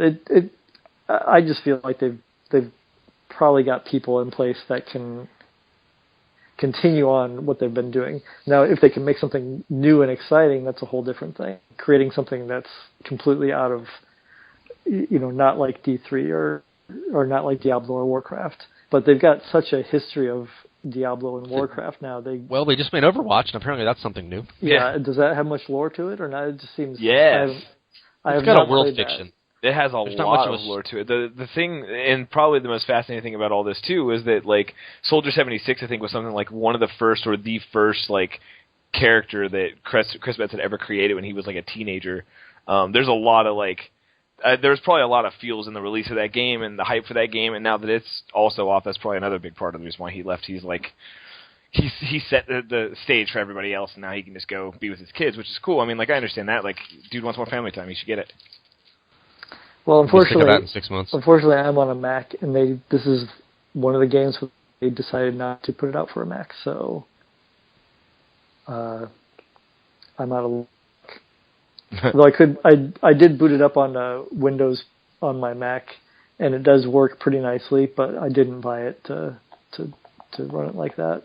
I just feel like they've probably got people in place that can continue on what they've been doing. Now, if they can make something new and exciting, that's a whole different thing. Creating something that's completely out of, not like D3 or not like Diablo or Warcraft. But they've got such a history of Diablo and Warcraft now. They just made Overwatch, and apparently that's something new. Yeah. Does that have much lore to it or not? It just seems. Yes. It's got a world fiction. It has There's lot of lore to it. The thing, and probably the most fascinating thing about all this too, is that like Soldier 76, I think, was something like one of the first or the first like character that Chris Metzen ever created when he was like a teenager. There's a lot of like. There's probably a lot of feels in the release of that game and the hype for that game, and now that it's also off, that's probably another big part of the reason why he left. He's like, he set the stage for everybody else, and now he can just go be with his kids, which is cool. I mean, like, I understand that. Like, dude wants more family time. He should get it. Well, unfortunately, in 6 months. Unfortunately, I'm on a Mac, and this is one of the games where they decided not to put it out for a Mac, so I'm out of luck. Though I did boot it up on Windows on my Mac, and it does work pretty nicely, but I didn't buy it to run it like that.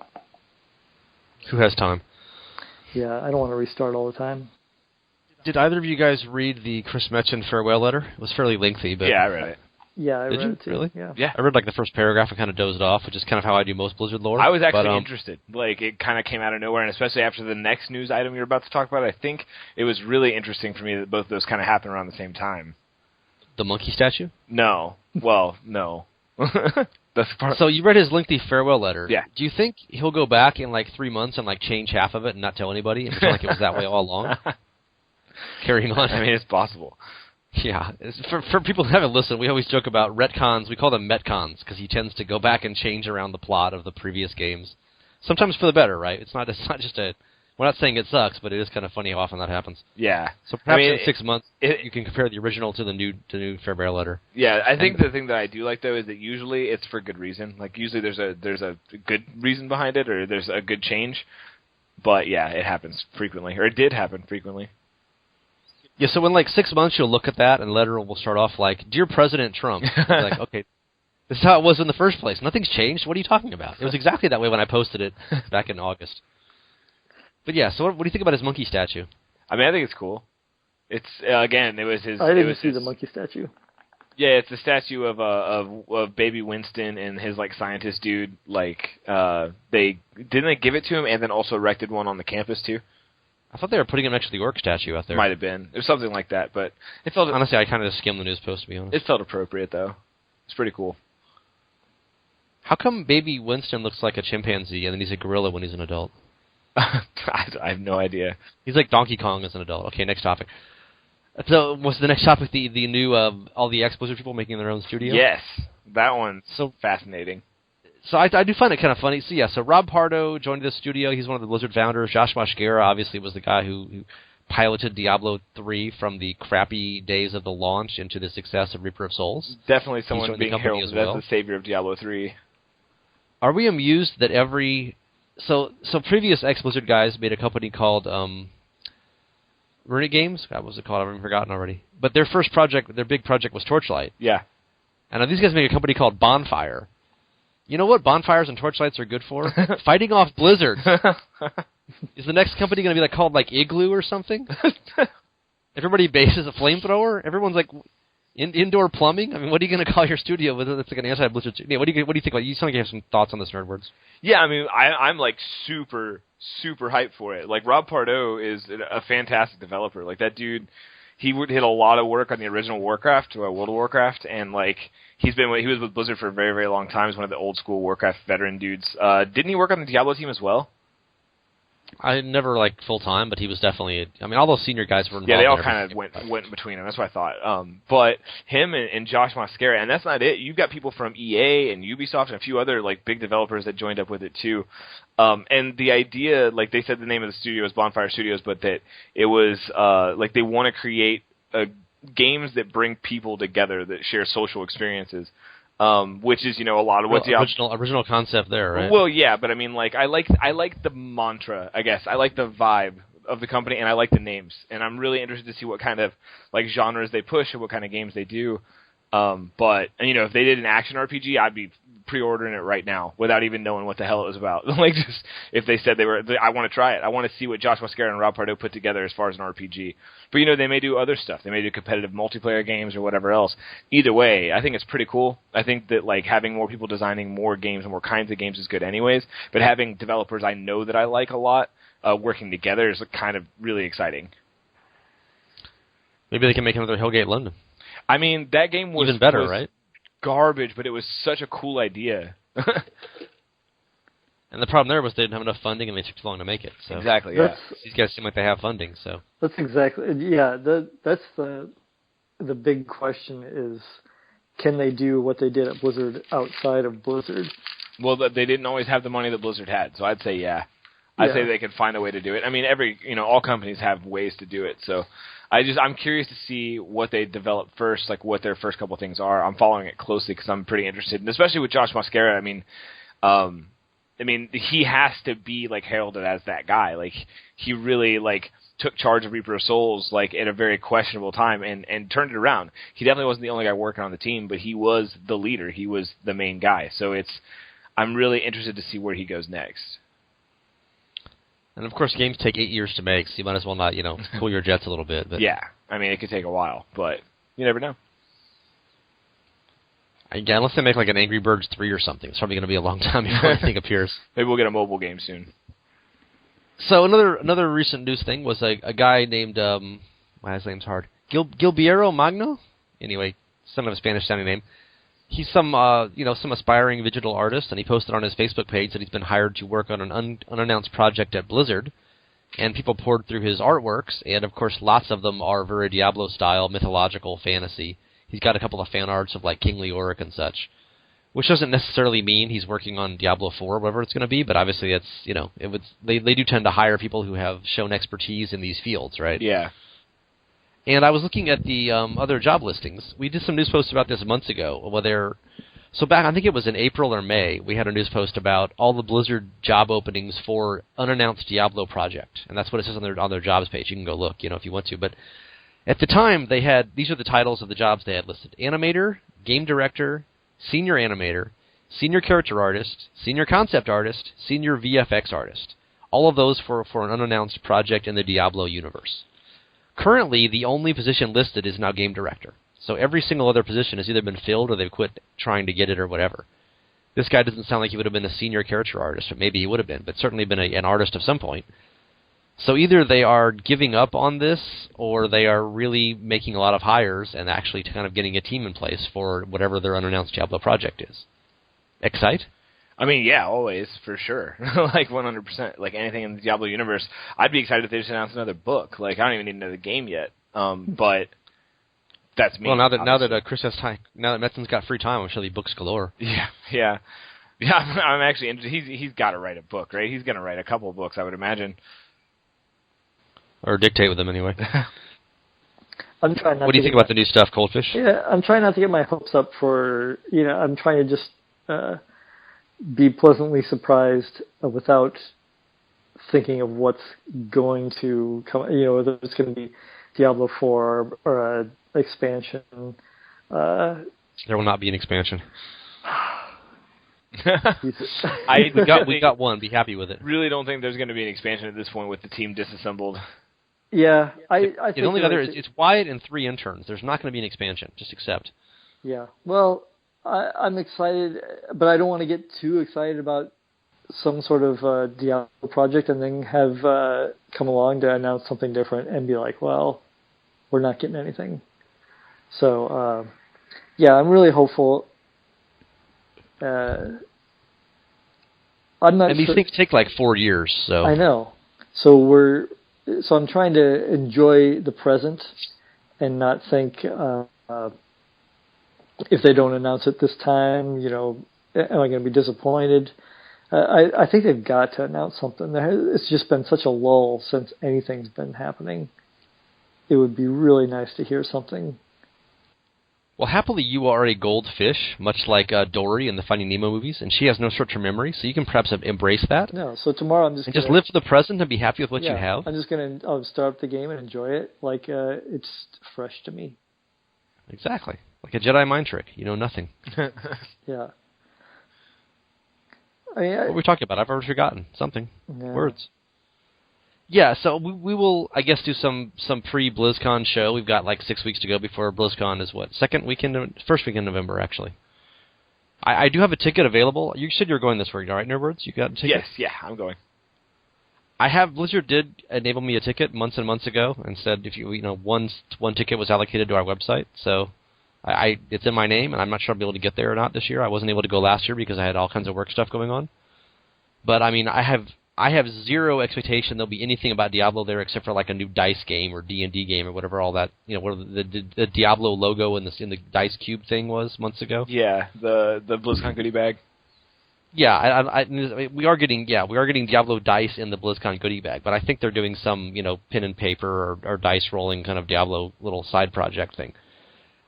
Who has time? Yeah, I don't want to restart all the time. Did either of you guys read the Chris Metzen farewell letter? It was fairly lengthy, but yeah, I read it. Yeah, I read it too. Really? Yeah. I read like the first paragraph and kind of dozed off, which is kind of how I do most Blizzard lore. I was actually interested. Like, it kind of came out of nowhere, and especially after the next news item you're about to talk about, I think it was really interesting for me that both of those kind of happened around the same time. The monkey statue? No. Well, no. That's part. So you read his lengthy farewell letter. Yeah. Do you think he'll go back in like 3 months and like change half of it and not tell anybody and pretend like it was that way all along? Carrying on. I mean, it's possible. Yeah. For people who haven't listened, we always joke about retcons. We call them metcons because he tends to go back and change around the plot of the previous games. Sometimes for the better, right? It's not just a... We're not saying it sucks, but it is kind of funny how often that happens. Yeah. So perhaps in 6 months, you can compare the original to the new farewell letter. Yeah, I think the thing that I do like, though, is that usually it's for good reason. Like, usually there's a good reason behind it, or there's a good change. But, yeah, it happens frequently. Or it did happen frequently. Yeah, so in like 6 months you'll look at that and the letter will start off like, Dear President Trump. Like, okay, this is how it was in the first place. Nothing's changed. What are you talking about? It was exactly that way when I posted it back in August. But yeah, so what do you think about his monkey statue? I mean, I think it's cool. It's, again, it was his... I didn't see the monkey statue. Yeah, it's the statue of baby Winston and his, like, scientist dude. Like, they give it to him and then also erected one on the campus, too? I thought they were putting him next to the orc statue out there. Might have been. It was something like that, but it felt... Honestly, I kind of just skimmed the news post, to be honest. It felt appropriate, though. It's pretty cool. How come baby Winston looks like a chimpanzee and then he's a gorilla when he's an adult? I have no idea. He's like Donkey Kong as an adult. Okay, next topic. So was the next topic the new all the ex-Blizzard people making their own studio? Yes, that one's so fascinating. So I do find it kind of funny. So yeah, so Rob Pardo joined the studio. He's one of the Blizzard founders. Josh Mosqueira obviously was the guy who piloted Diablo 3 from the crappy days of the launch into the success of Reaper of Souls. Definitely someone being heralded as the savior of Diablo 3. Are we amused that so previous ex-Blizzard guys made a company called Runic Games? God, what was it called? I've forgotten already. But their first project, their big project was Torchlight. Yeah. And now these guys make a company called Bonfire. You know what bonfires and torchlights are good for? Fighting off blizzards. Is the next company going to be called Igloo or something? Everybody bases a flamethrower. Everyone's indoor plumbing. I mean, what are you going to call your studio with? It's an anti-blizzard. Yeah, what do you think? You sound like you have some thoughts on this, Nerd Words. Yeah, I mean, I'm super hyped for it. Rob Pardo is a fantastic developer. That dude, he did a lot of work on the original Warcraft, World of Warcraft, and he was with Blizzard for a very, very long time. He's one of the old school Warcraft veteran dudes. Didn't he work on the Diablo team as well? I never full time, but he was definitely. All those senior guys were involved. Yeah, they all kind of went between them. That's what I thought. But him and Josh Mosqueira, and that's not it. You've got people from EA and Ubisoft and a few other big developers that joined up with it too. And the idea, they said the name of the studio was Bonfire Studios, but that it was they want to create games that bring people together that share social experiences. Which is, a lot of what the original concept there, right? Well, yeah, but I like the mantra, I guess. I like the vibe of the company, and I like the names, and I'm really interested to see what kind of genres they push and what kind of games they do. But if they did an action RPG, I'd be pre-ordering it right now without even knowing what the hell it was about. Just if they said I want to try it. I want to see what Josh Mosqueira and Rob Pardo put together as far as an RPG. But they may do other stuff. They may do competitive multiplayer games or whatever else. Either way, I think it's pretty cool. I think that having more people designing more games and more kinds of games is good anyways. But having developers I know that I like a lot working together is kind of really exciting. Maybe they can make another Hellgate London. I mean, that game was even better, right? Garbage, but it was such a cool idea. And the problem there was they didn't have enough funding and they took too long to make it. So exactly, yeah. These guys seem like they have funding, so. That's exactly, yeah, that's the big question is, can they do what they did at Blizzard outside of Blizzard? Well, they didn't always have the money that Blizzard had, so I'd say yeah. I'd say they could find a way to do it. I mean, all companies have ways to do it, so I'm curious to see what they develop first, what their first couple things are. I'm following it closely because I'm pretty interested, and especially with Josh Mosqueira. I mean, he has to be heralded as that guy. He really took charge of Reaper of Souls at a very questionable time and turned it around. He definitely wasn't the only guy working on the team, but he was the leader. He was the main guy. So I'm really interested to see where he goes next. And of course, games take 8 years to make, so you might as well not, cool your jets a little bit. But. Yeah, I mean, it could take a while, but you never know. Again, unless they make an Angry Birds 3 or something, it's probably going to be a long time before anything appears. Maybe we'll get a mobile game soon. So another recent news thing was a guy named, his name's hard, Gilbiero Magno? Anyway, some of a Spanish-sounding name. He's some aspiring digital artist, and he posted on his Facebook page that he's been hired to work on an unannounced project at Blizzard, and people poured through his artworks, and of course lots of them are very Diablo-style, mythological fantasy. He's got a couple of fan arts of King Leoric and such, which doesn't necessarily mean he's working on Diablo 4 or whatever it's going to be, but obviously it's, they do tend to hire people who have shown expertise in these fields, right? Yeah. And I was looking at the other job listings. We did some news posts about this months ago. So back, I think it was in April or May, we had a news post about all the Blizzard job openings for unannounced Diablo project, and that's what it says on their jobs page. You can go look, if you want to. But at the time, these are the titles of the jobs they had listed: animator, game director, senior animator, senior character artist, senior concept artist, senior VFX artist. All of those for an unannounced project in the Diablo universe. Currently, the only position listed is now game director. So every single other position has either been filled or they've quit trying to get it or whatever. This guy doesn't sound like he would have been a senior character artist, or maybe he would have been, but certainly been an artist of some point. So either they are giving up on this, or they are really making a lot of hires and actually kind of getting a team in place for whatever their unannounced Diablo project is. Excite? I mean, yeah, always, for sure. 100%. Anything in the Diablo universe. I'd be excited if they just announced another book. I don't even need another game yet. But that's me. Well, now that Chris has time, now that Metzen's got free time, I'm sure he books galore. Yeah. I'm actually interested. He's got to write a book, right? He's going to write a couple of books, I would imagine. Or dictate with them anyway. I'm trying not What do you think about the new stuff, Goldfish? Yeah, I'm trying not to get my hopes up for, I'm trying to just be pleasantly surprised without thinking of what's going to come, whether it's going to be Diablo 4 or an expansion. There will not be an expansion. We got one. Be happy with it. Really don't think there's going to be an expansion at this point with the team disassembled. Yeah, I think the only other it's Wyatt and 3 interns. There's not going to be an expansion. Just accept. Yeah. Well, I'm excited, but I don't want to get too excited about some sort of Diablo project and then have come along to announce something different and be like, well, we're not getting anything. So, I'm really hopeful. I'm not. And these things take like 4 years, so I know. So I'm trying to enjoy the present and not think if they don't announce it this time, am I going to be disappointed? I think they've got to announce something. It's just been such a lull since anything's been happening. It would be really nice to hear something. Well, happily, you are a goldfish, much like Dory in the Finding Nemo movies, and she has no short-term memory, so you can perhaps embrace that. No, so tomorrow I'm just just live for the present and be happy with what you have. I'm just I'll start up the game and enjoy it like it's fresh to me. Exactly, like a Jedi mind trick. You know nothing. Yeah. What are we talking about? I've already forgotten something. Yeah. Words. Yeah, so we will, I guess, do some pre-BlizzCon show. We've got like 6 weeks to go before BlizzCon is what? First weekend in November, actually. I do have a ticket available. You said you're going this week, all right, Nerds? You got a ticket? Yes, yeah, I'm going. Blizzard did enable me a ticket months and months ago and said if one ticket was allocated to our website. So it's in my name, and I'm not sure I'll be able to get there or not this year. I wasn't able to go last year because I had all kinds of work stuff going on. But I mean, I have zero expectation there'll be anything about Diablo there except for like a new dice game or D&D game or whatever all that, where the Diablo logo in the dice cube thing was months ago. Yeah, the BlizzCon goodie bag. Yeah, we are getting Diablo dice in the BlizzCon goodie bag, but I think they're doing some pen and paper or dice rolling kind of Diablo little side project thing.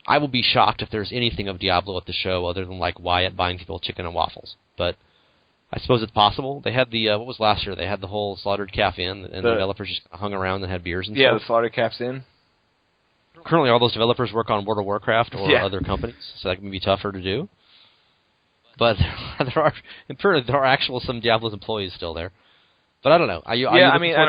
I will be shocked if there's anything of Diablo at the show other than like Wyatt buying people chicken and waffles, but I suppose it's possible. They had the what was last year? They had the whole Slaughtered Calf Inn, and the developers just hung around and had beers and stuff. Yeah, the Slaughtered Calf's Inn. Currently, all those developers work on World of Warcraft or other companies, so that can be tougher to do. But there are actual some Diablo's employees still there. But I don't know. I don't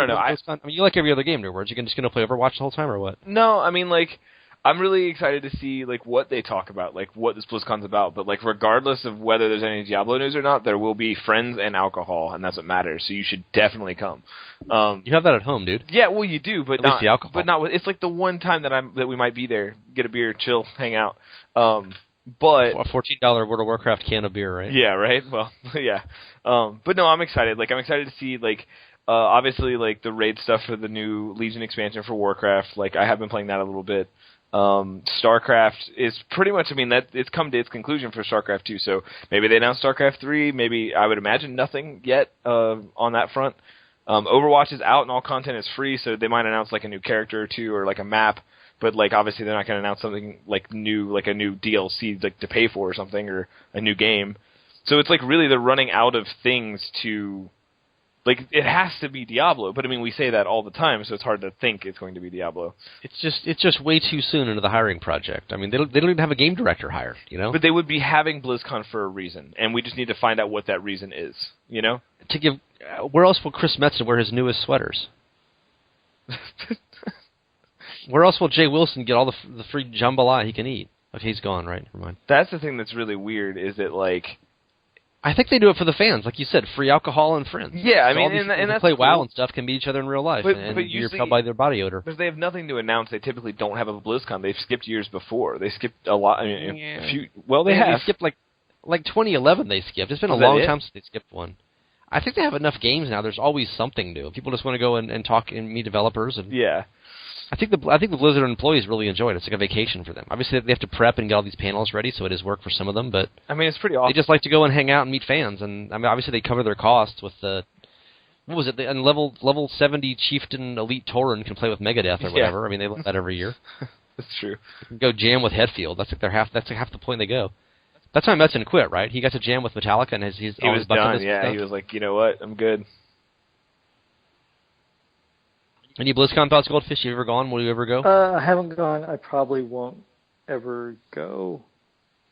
know. I mean, you like every other game, Nerds. You just going to play Overwatch the whole time, or what? No, I mean, like, I'm really excited to see like what they talk about, like what this BlizzCon's about. But like, regardless of whether there's any Diablo news or not, there will be friends and alcohol, and that's what matters. So you should definitely come. You have that at home, dude. Yeah, well, you do, but at least the alcohol. But not. It's like the one time that we might be there, get a beer, chill, hang out. But a $14 World of Warcraft can of beer, right? Yeah, right. Well, yeah. But no, I'm excited. Like, I'm excited to see like. Obviously, like the raid stuff for the new Legion expansion for Warcraft. Like, I have been playing that a little bit. StarCraft is pretty much, I mean, that it's come to its conclusion for StarCraft 2, so maybe they announced StarCraft 3, maybe, I would imagine nothing yet on that front. Overwatch is out and all content is free, so they might announce like a new character or two or like a map, but like obviously they're not going to announce something like new, like a new DLC like to pay for or something, or a new game. So it's like really they're running out of things to... Like, it has to be Diablo, but I mean, we say that all the time, so it's hard to think it's going to be Diablo. It's just way too soon into the hiring project. I mean, they don't even have a game director hired, But they would be having BlizzCon for a reason, and we just need to find out what that reason is, To give, where else will Chris Metzen wear his newest sweaters? Where else will Jay Wilson get all the free jambalaya he can eat? Okay, he's gone, right? Never mind. That's the thing that's really weird, is that, like... I think they do it for the fans, like you said, free alcohol and friends. Yeah, I mean, and that's play cool. WoW and stuff can meet each other in real life, and but you're felt by their body odor. If they have nothing to announce, they typically don't have a BlizzCon. They've skipped years before. They skipped a lot. I mean, a few. Well, they have. They skipped like 2011. They skipped. It's been a long time since they skipped one. I think they have enough games now. There's always something new. People just want to go and talk and meet developers. And yeah. I think the Blizzard employees really enjoy it. It's like a vacation for them. Obviously, they have to prep and get all these panels ready, so it is work for some of them. But I mean, it's pretty awesome. They just like to go and hang out and meet fans. And I mean, obviously, they cover their costs with the what was it? And level 70 Chieftain Elite Tauren can play with Megadeth or whatever. I mean, they let that every year. That's true. They can go jam with Hetfield. That's like half the point they go. That's why Metzen quit, right? He got to jam with Metallica, and he was done. Yeah, he was like, you know what? I'm good. Any BlizzCon thoughts, Goldfish? You ever gone? Will you ever go? I haven't gone. I probably won't ever go,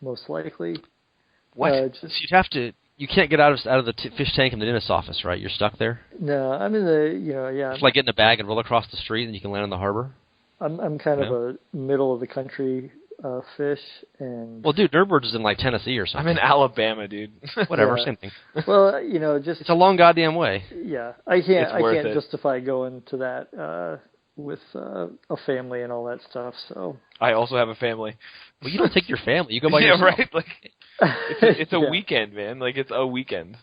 most likely. What? You'd have to. You can't get out of the fish tank in the dentist's office, right? You're stuck there. No, I'm in the yeah. It's like getting a bag and roll across the street, and you can land in the harbor. I'm kind of a middle of the country fish, and well, dude, Nerdwoods is in like Tennessee or something. I'm in Alabama, dude. Whatever, same thing. Well, just it's a long goddamn way. Yeah, I can't justify going to that with a family and all that stuff. So I also have a family. Well, you don't take your family. You go by yourself. Yeah, right. Like it's a weekend, man. Like it's a weekend.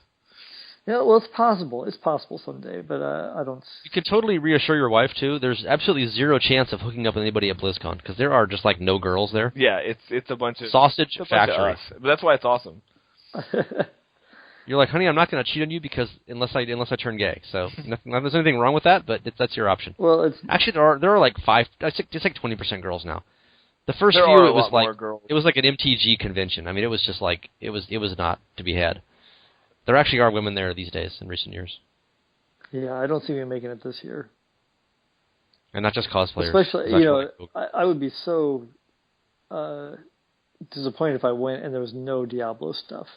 Yeah, well, it's possible. It's possible someday, but I don't. You can totally reassure your wife too. There's absolutely zero chance of hooking up with anybody at BlizzCon because there are just like no girls there. Yeah, it's a bunch of sausage factory. But that's why it's awesome. You're like, honey, I'm not going to cheat on you because unless I turn gay. So there's anything wrong with that, but that's your option. Well, it's actually there are like it's like 20% girls now. The first few it was like an MTG convention. I mean, it was just like it was not to be had. There actually are women there these days in recent years. Yeah, I don't see me making it this year. And not just cosplayers. Especially, I would be so disappointed if I went and there was no Diablo stuff.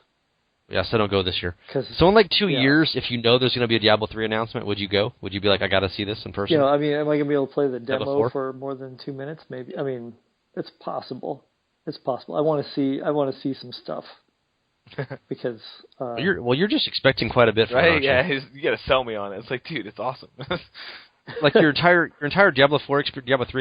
Yeah, so don't go this year. So in like 2 years, if you know there's going to be a Diablo 3 announcement, would you go? Would you be like, I got to see this in person? I mean, am I going to be able to play the demo for more than 2 minutes? Maybe. I mean, it's possible. It's possible. I want to see some stuff. Because you're just expecting quite a bit from it, yeah. You got to sell me on it. It's like, dude, it's awesome. Like your entire Diablo 3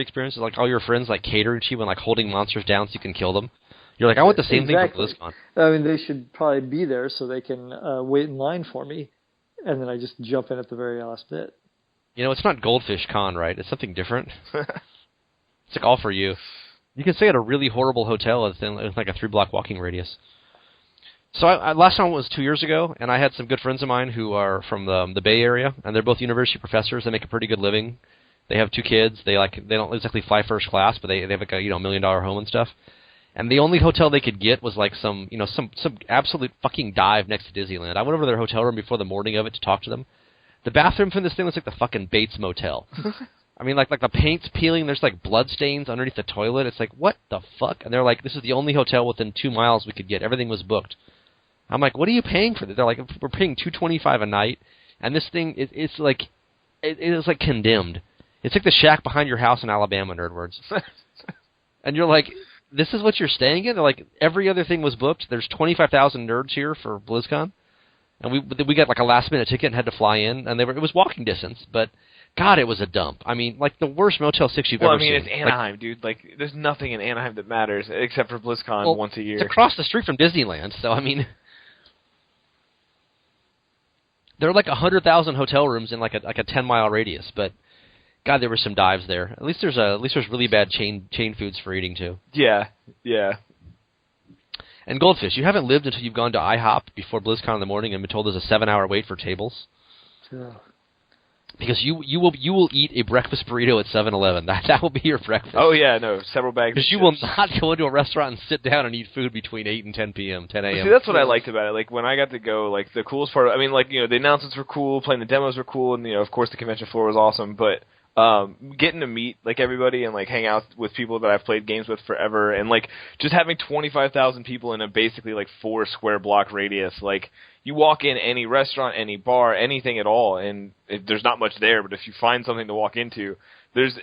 experience is like all your friends like catering to you and like holding monsters down so you can kill them. You're like, I want the same thing for BlizzCon. I mean, they should probably be there so they can wait in line for me, and then I just jump in at the very last bit. It's not Goldfish Con, right? It's something different. It's like all for you. You can stay at a really horrible hotel within like a 3-block walking radius. So last time was 2 years ago, and I had some good friends of mine who are from the Bay Area, and they're both university professors. They make a pretty good living. They have 2 kids. They don't exactly fly first class, but they have like a $1 million home and stuff. And the only hotel they could get was like some absolute fucking dive next to Disneyland. I went over to their hotel room before the morning of it to talk to them. The bathroom from this thing was like the fucking Bates Motel. I mean, like the paint's peeling. There's like blood stains underneath the toilet. It's like, what the fuck? And they're like, this is the only hotel within 2 miles we could get. Everything was booked. I'm like, what are you paying for this? They're like, we're paying $225 a night, and this thing it is like condemned. It's like the shack behind your house in Alabama, Nerdwords. And you're like, this is what you're staying in? They're like, every other thing was booked. There's 25,000 nerds here for BlizzCon, and we got like a last minute ticket and had to fly in, and it was walking distance, but God, it was a dump. I mean, like the worst Motel 6 you've ever seen. Well, I mean, it's Anaheim, dude. Like, there's nothing in Anaheim that matters except for BlizzCon once a year. It's across the street from Disneyland, so I mean. There are like 100,000 hotel rooms in like a 10-mile radius, but God, there were some dives there. At least there's really bad chain foods for eating too. Yeah. And Goldfish, you haven't lived until you've gone to IHOP before BlizzCon in the morning and been told there's a 7-hour wait for tables. Yeah. Because you will eat a breakfast burrito at 7-Eleven. That will be your breakfast. Oh yeah, no, several bags. Because you will not go into a restaurant and sit down and eat food between 8 and 10 p.m., 10 a.m. See, that's what I liked about it. Like when I got to go, like the coolest part. I mean, like the announcements were cool, playing the demos were cool, and of course the convention floor was awesome. But getting to meet like everybody and like hang out with people that I've played games with forever, and like just having 25,000 people in a basically like 4 square block radius, like. You walk in any restaurant, any bar, anything at all, and there's not much there. But if you find something to walk into,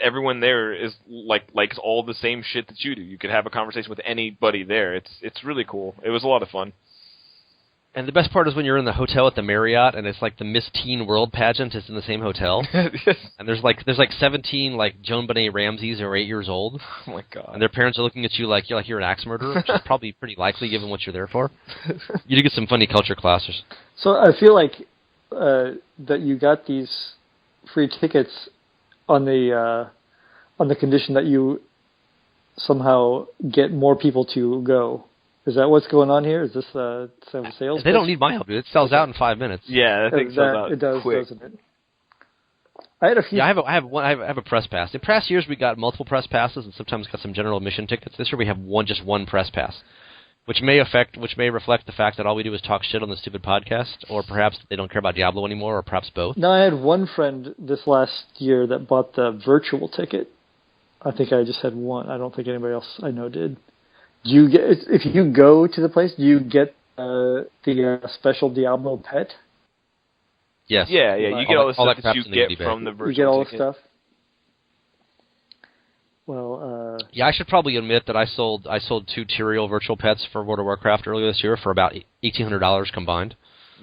everyone there is likes all the same shit that you do. You could have a conversation with anybody there. It's really cool. It was a lot of fun. And the best part is when you're in the hotel at the Marriott, and it's like the Miss Teen World pageant is in the same hotel. And there's like 17 like Joan Benet Ramseys who are 8 years old. Oh my God! And their parents are looking at you like you're an axe murderer, which is probably pretty likely given what you're there for. You do get some funny culture classes. So I feel like that you got these free tickets on the on the condition that you somehow get more people to go. Is that what's going on here? Is this some sales? They don't need my help, dude. It sells out in 5 minutes. Yeah, that thing sells out it does, quick. doesn't it? I had a few. Yeah, I have a press pass. In past years, we got multiple press passes, and sometimes got some general admission tickets. This year, we have just one press pass, which may reflect the fact that all we do is talk shit on the stupid podcast, or perhaps they don't care about Diablo anymore, or perhaps both. No, I had one friend this last year that bought the virtual ticket. I think I just had one. I don't think anybody else I know did. Do you get, if you go to the place, do you get the special Diablo pet? Yes. Yeah. You get all the stuff that you get from from the virtual You get all ticket. the stuff? Well, yeah, I should probably admit that I sold 2 Tyrael virtual pets for World of Warcraft earlier this year for about $1,800 combined.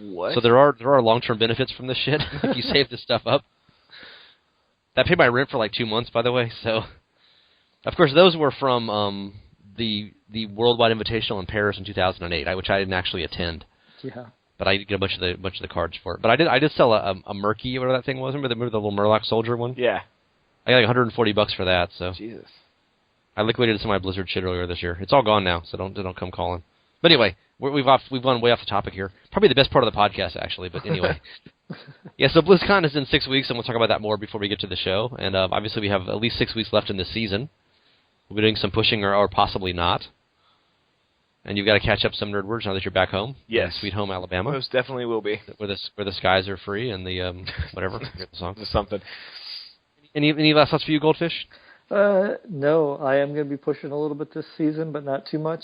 What? So there are long-term benefits from this shit if you save this stuff up. That paid my rent for like 2 months, by the way. So, of course, those were from the Worldwide Invitational in Paris in 2008, which I didn't actually attend. yeah. But I did get a bunch of the cards for it. But I did sell a Murky, whatever that thing was. Remember the little Murloc soldier one? Yeah. I got like $140 for that. So Jesus. I liquidated some of my Blizzard shit earlier this year. It's all gone now, so don't come calling. But anyway, we've gone way off the topic here. Probably the best part of the podcast, actually. But anyway, yeah. So BlizzCon is in 6 weeks, and we'll talk about that more before we get to the show. And obviously, we have at least 6 weeks left in this season. We'll be doing some pushing or possibly not. And you've got to catch up some nerd words now that you're back home. Yes. Sweet home Alabama. Most definitely will be. Where the skies are free and the whatever. I forget the song. Just something. Any last thoughts for you, Goldfish? No, I am going to be pushing a little bit this season, but not too much.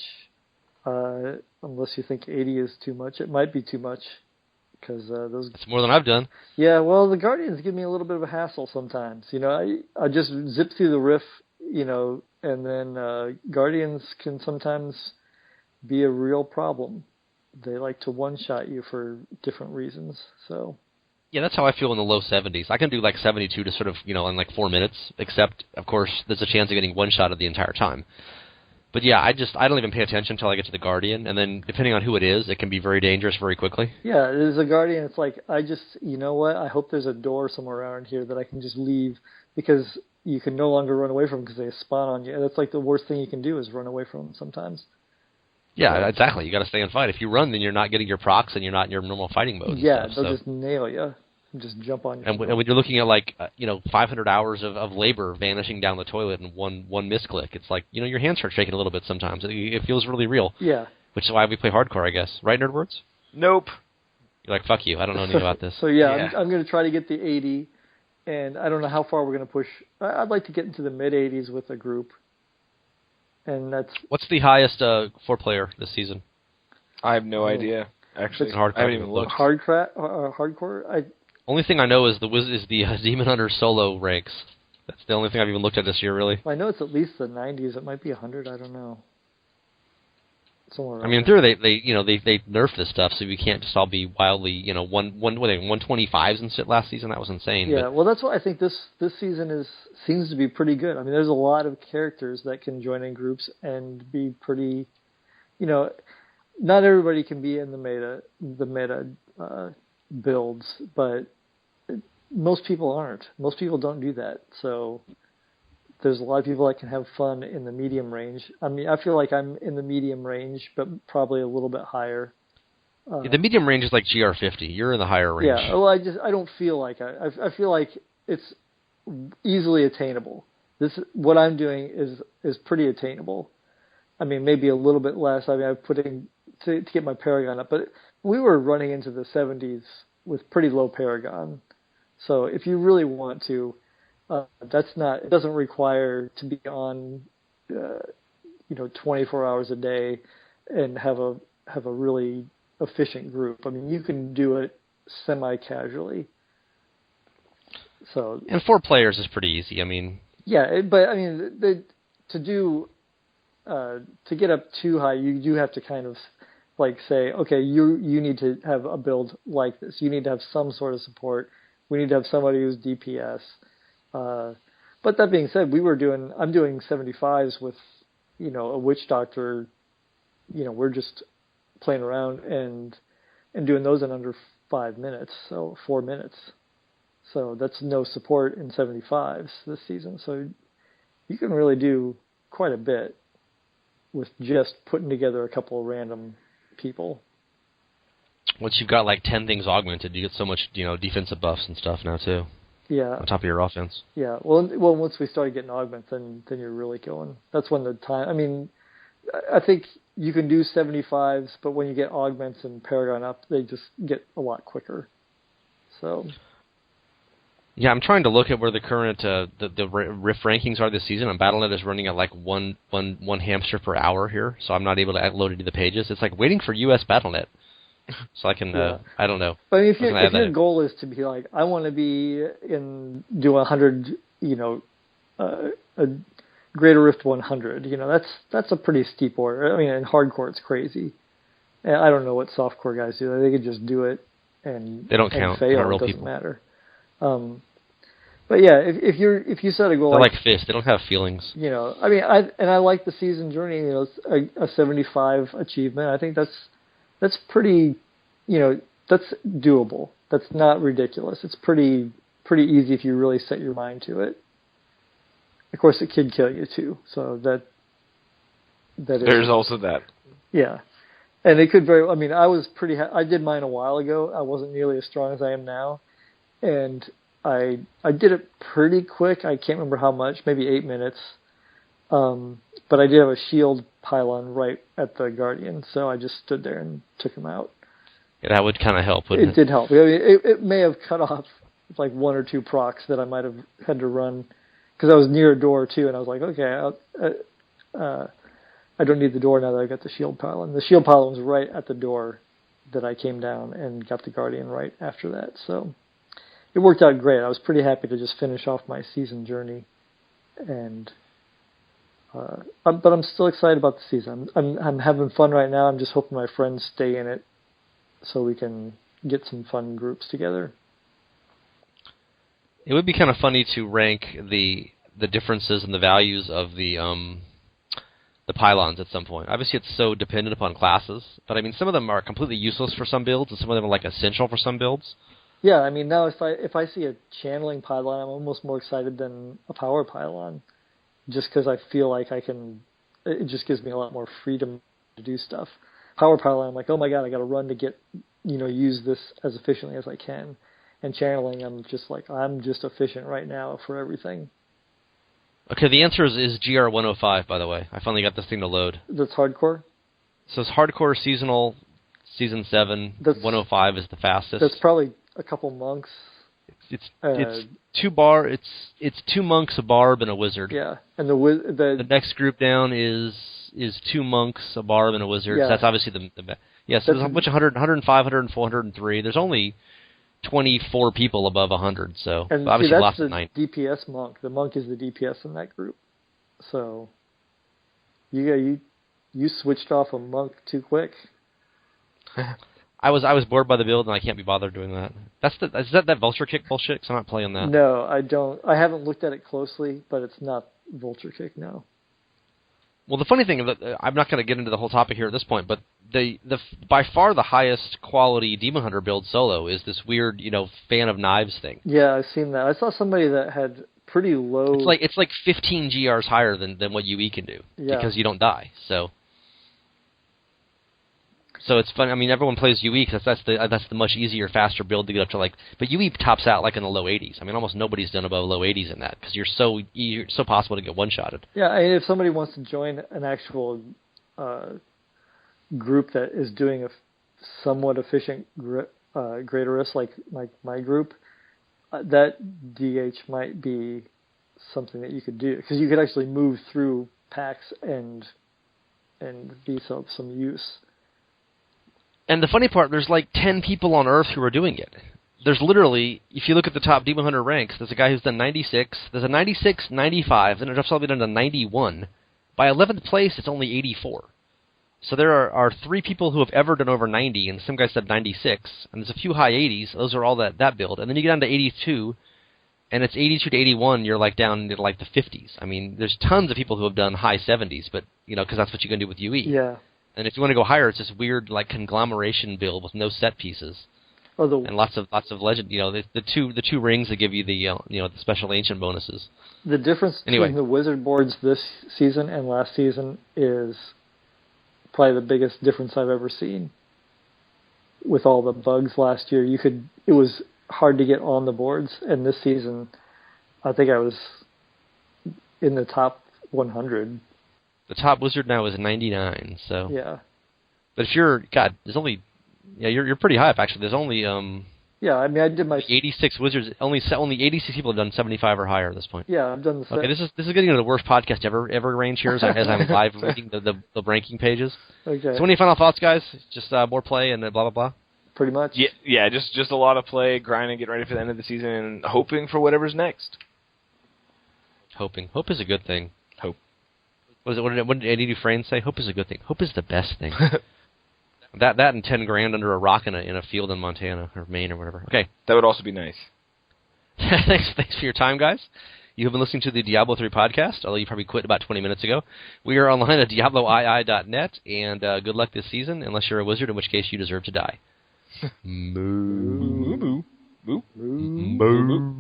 Unless you think 80 is too much. It might be too much. Because those... It's more than I've done. Yeah, well, the Guardians give me a little bit of a hassle sometimes. You know, I just zip through the riff, you know, and then Guardians can sometimes be a real problem. They like to one-shot you for different reasons, so... Yeah, that's how I feel in the low 70s. I can do like 72 to sort of, you know, in like 4 minutes, except, of course, there's a chance of getting one-shotted the entire time. But yeah, I don't even pay attention until I get to the Guardian, and then depending on who it is, it can be very dangerous very quickly. Yeah, there's a Guardian, it's like, you know what, I hope there's a door somewhere around here that I can just leave, because you can no longer run away from them because they spawn on you. And that's like the worst thing you can do is run away from them sometimes. Yeah, exactly. You got to stay and fight. If you run, then you're not getting your procs and you're not in your normal fighting mode. Yeah, stuff, they'll just nail you. Just jump on you. And when you're looking at like 500 hours of labor vanishing down the toilet in one misclick, it's like your hands start shaking a little bit sometimes. It feels really real. Yeah. Which is why we play hardcore, I guess. Right, Nerdwords? Nope. You're like, fuck you. I don't know anything about this. So yeah. I'm going to try to get the 80, and I don't know how far we're going to push. I'd like to get into the mid 80s with a group. And that's... What's the highest 4-player this season? I have no idea. Actually, I haven't even looked. Hardcore. Only thing I know is the Demon Hunter solo ranks. That's the only thing I've even looked at this year, really. I know it's at least the 90s. It might be 100. I don't know. Somewhere around. I mean, in theory, they nerfed this stuff, so we can't just all be wildly 125s and shit last season. That was insane. Yeah, well, that's why I think this season seems to be pretty good. I mean, there's a lot of characters that can join in groups and be pretty. Not everybody can be in the meta builds, but most people aren't. Most people don't do that. So there's a lot of people that can have fun in the medium range. I mean, I feel like I'm in the medium range, but probably a little bit higher. The medium range is like GR50. You're in the higher range. Yeah. Well, I don't feel like I feel like it's easily attainable. What I'm doing is pretty attainable. I mean, maybe a little bit less. I mean, I'm putting to get my Paragon up, but we were running into the 70s with pretty low Paragon. So if you really want to, it doesn't require to be on, 24 hours a day and have a really efficient group. I mean, you can do it semi-casually. So. And 4 players is pretty easy. I mean. Yeah, but I mean, to get up too high, you do have to kind of like say, okay, you need to have a build like this. You need to have some sort of support. We need to have somebody who's DPS. But that being said, I'm doing 75s with, a witch doctor. We're just playing around and doing those in under 5 minutes, so 4 minutes. So that's no support in 75s this season. So you can really do quite a bit with just putting together a couple of random people. Once you've got like 10 things augmented, you get so much, defensive buffs and stuff now too. Yeah. On top of your offense. Yeah. Well, once we started getting augments, then you're really going. That's when the time. I mean, I think you can do 75s, but when you get augments and Paragon up, they just get a lot quicker. So. Yeah, I'm trying to look at where the current the Rift rankings are this season. And Battle.net is running at like one hamster per hour here, so I'm not able to load into the pages. It's like waiting for US Battle.net. So I can, I don't know. But I mean, if your goal is to be like, I want to be do 100, a Greater Rift 100, that's a pretty steep order. I mean, in hardcore it's crazy. And I don't know what softcore guys do. They could just do it and they don't count. Fail. They're not real it doesn't people. matter. But yeah, if you set a goal, they're like fish. They don't have feelings. I mean, I like the season journey. A 75 achievement. I think that's pretty, that's doable. That's not ridiculous. It's pretty easy if you really set your mind to it. Of course, it could kill you too. So that there's also that. Yeah, and it could very. I mean, I was pretty. I did mine a while ago. I wasn't nearly as strong as I am now, and I did it pretty quick. I can't remember how much. Maybe 8 minutes. But I did have a shield pylon right at the Guardian, so I just stood there and took him out. Yeah, that would kind of help, wouldn't it? It did help. I mean, it may have cut off like 1 or 2 procs that I might have had to run, because I was near a door too, and I was like, okay, I don't need the door now that I got the shield pylon. The shield pylon was right at the door that I came down and got the Guardian right after that, so it worked out great. I was pretty happy to just finish off my season journey, and but I'm still excited about the season. I'm having fun right now. I'm just hoping my friends stay in it so we can get some fun groups together. It would be kind of funny to rank the differences in the values of the pylons at some point. Obviously, it's so dependent upon classes, but I mean, some of them are completely useless for some builds, and some of them are like essential for some builds. Yeah, I mean, now if I see a channeling pylon, I'm almost more excited than a power pylon. Just because I feel like it just gives me a lot more freedom to do stuff. Power pylon, I'm like, oh my god, I got to run to get, use this as efficiently as I can. And channeling, I'm just like, I'm just efficient right now for everything. Okay, the answer is GR 105, by the way. I finally got this thing to load. That's hardcore? So it's hardcore seasonal, season 7, 105 is the fastest. That's probably a couple monks. It's 2 bar. It's 2 monks, a barb, and a wizard. Yeah, and the next group down is 2 monks, a barb, and a wizard. Yeah. So that's obviously the yeah. So there's a bunch of 105, 104, 103. There's only 24 people above 100. So and obviously see, lost that's at 9. the DPS monk. The monk is the DPS in that group. So you switched off a monk too quick. I was bored by the build, and I can't be bothered doing that. Is that vulture kick bullshit? Because I'm not playing that. No, I don't. I haven't looked at it closely, but it's not vulture kick, no. Well, the funny thing is that I'm not going to get into the whole topic here at this point, but the by far the highest quality Demon Hunter build solo is this weird, fan of knives thing. Yeah, I've seen that. I saw somebody that had pretty low. It's like 15 GRs higher than what UE can do because you don't die. So it's fun. I mean, everyone plays UE because that's the much easier, faster build to get up to But UE tops out like in the low 80s. I mean, almost nobody's done above low 80s in that because you're so possible to get one-shotted. Yeah, I mean, if somebody wants to join an actual group that is doing a somewhat efficient greater risk like my group, that DH might be something that you could do because you could actually move through packs and be some use. And the funny part, there's like 10 people on Earth who are doing it. There's literally, if you look at the top Demon Hunter ranks, there's a guy who's done 96, there's a 96, 95, then it drops all the way down to 91. By 11th place, it's only 84. So there are 3 people who have ever done over 90, and some guy said 96, and there's a few high 80s, those are all that build. And then you get down to 82, and it's 82 to 81, you're like down into like the 50s. I mean, there's tons of people who have done high 70s, but, because that's what you can do with UE. Yeah. And if you want to go higher, it's this weird, like, conglomeration build with no set pieces. and lots of legend. The two rings that give you the special ancient bonuses. The difference between the wizard boards this season and last season is probably the biggest difference I've ever seen. With all the bugs last year, it was hard to get on the boards, and this season, I think I was in the top 100. The top wizard now is 99. So yeah. But if there's only you're pretty high up actually. There's only I mean, I did my 86 wizards. Only 86 people have done 75 or higher at this point. Yeah, I've done the same. Okay, this is getting into the worst podcast ever arranged here as I'm live reading the ranking pages. Okay. So any final thoughts, guys? Just more play and blah blah blah. Pretty much. Yeah, just a lot of play, grinding, getting ready for the end of the season, and hoping for whatever's next. Hope is a good thing. Hope. What did Eddie Dufresne say? Hope is a good thing. Hope is the best thing. That and $10,000 under a rock in a field in Montana or Maine or whatever. Okay. That would also be nice. Thanks for your time, guys. You have been listening to the Diablo 3 podcast, although you probably quit about 20 minutes ago. We are online at DiabloII.net, and good luck this season, unless you're a wizard, in which case you deserve to die. Moo. Moo. Moo. Moo.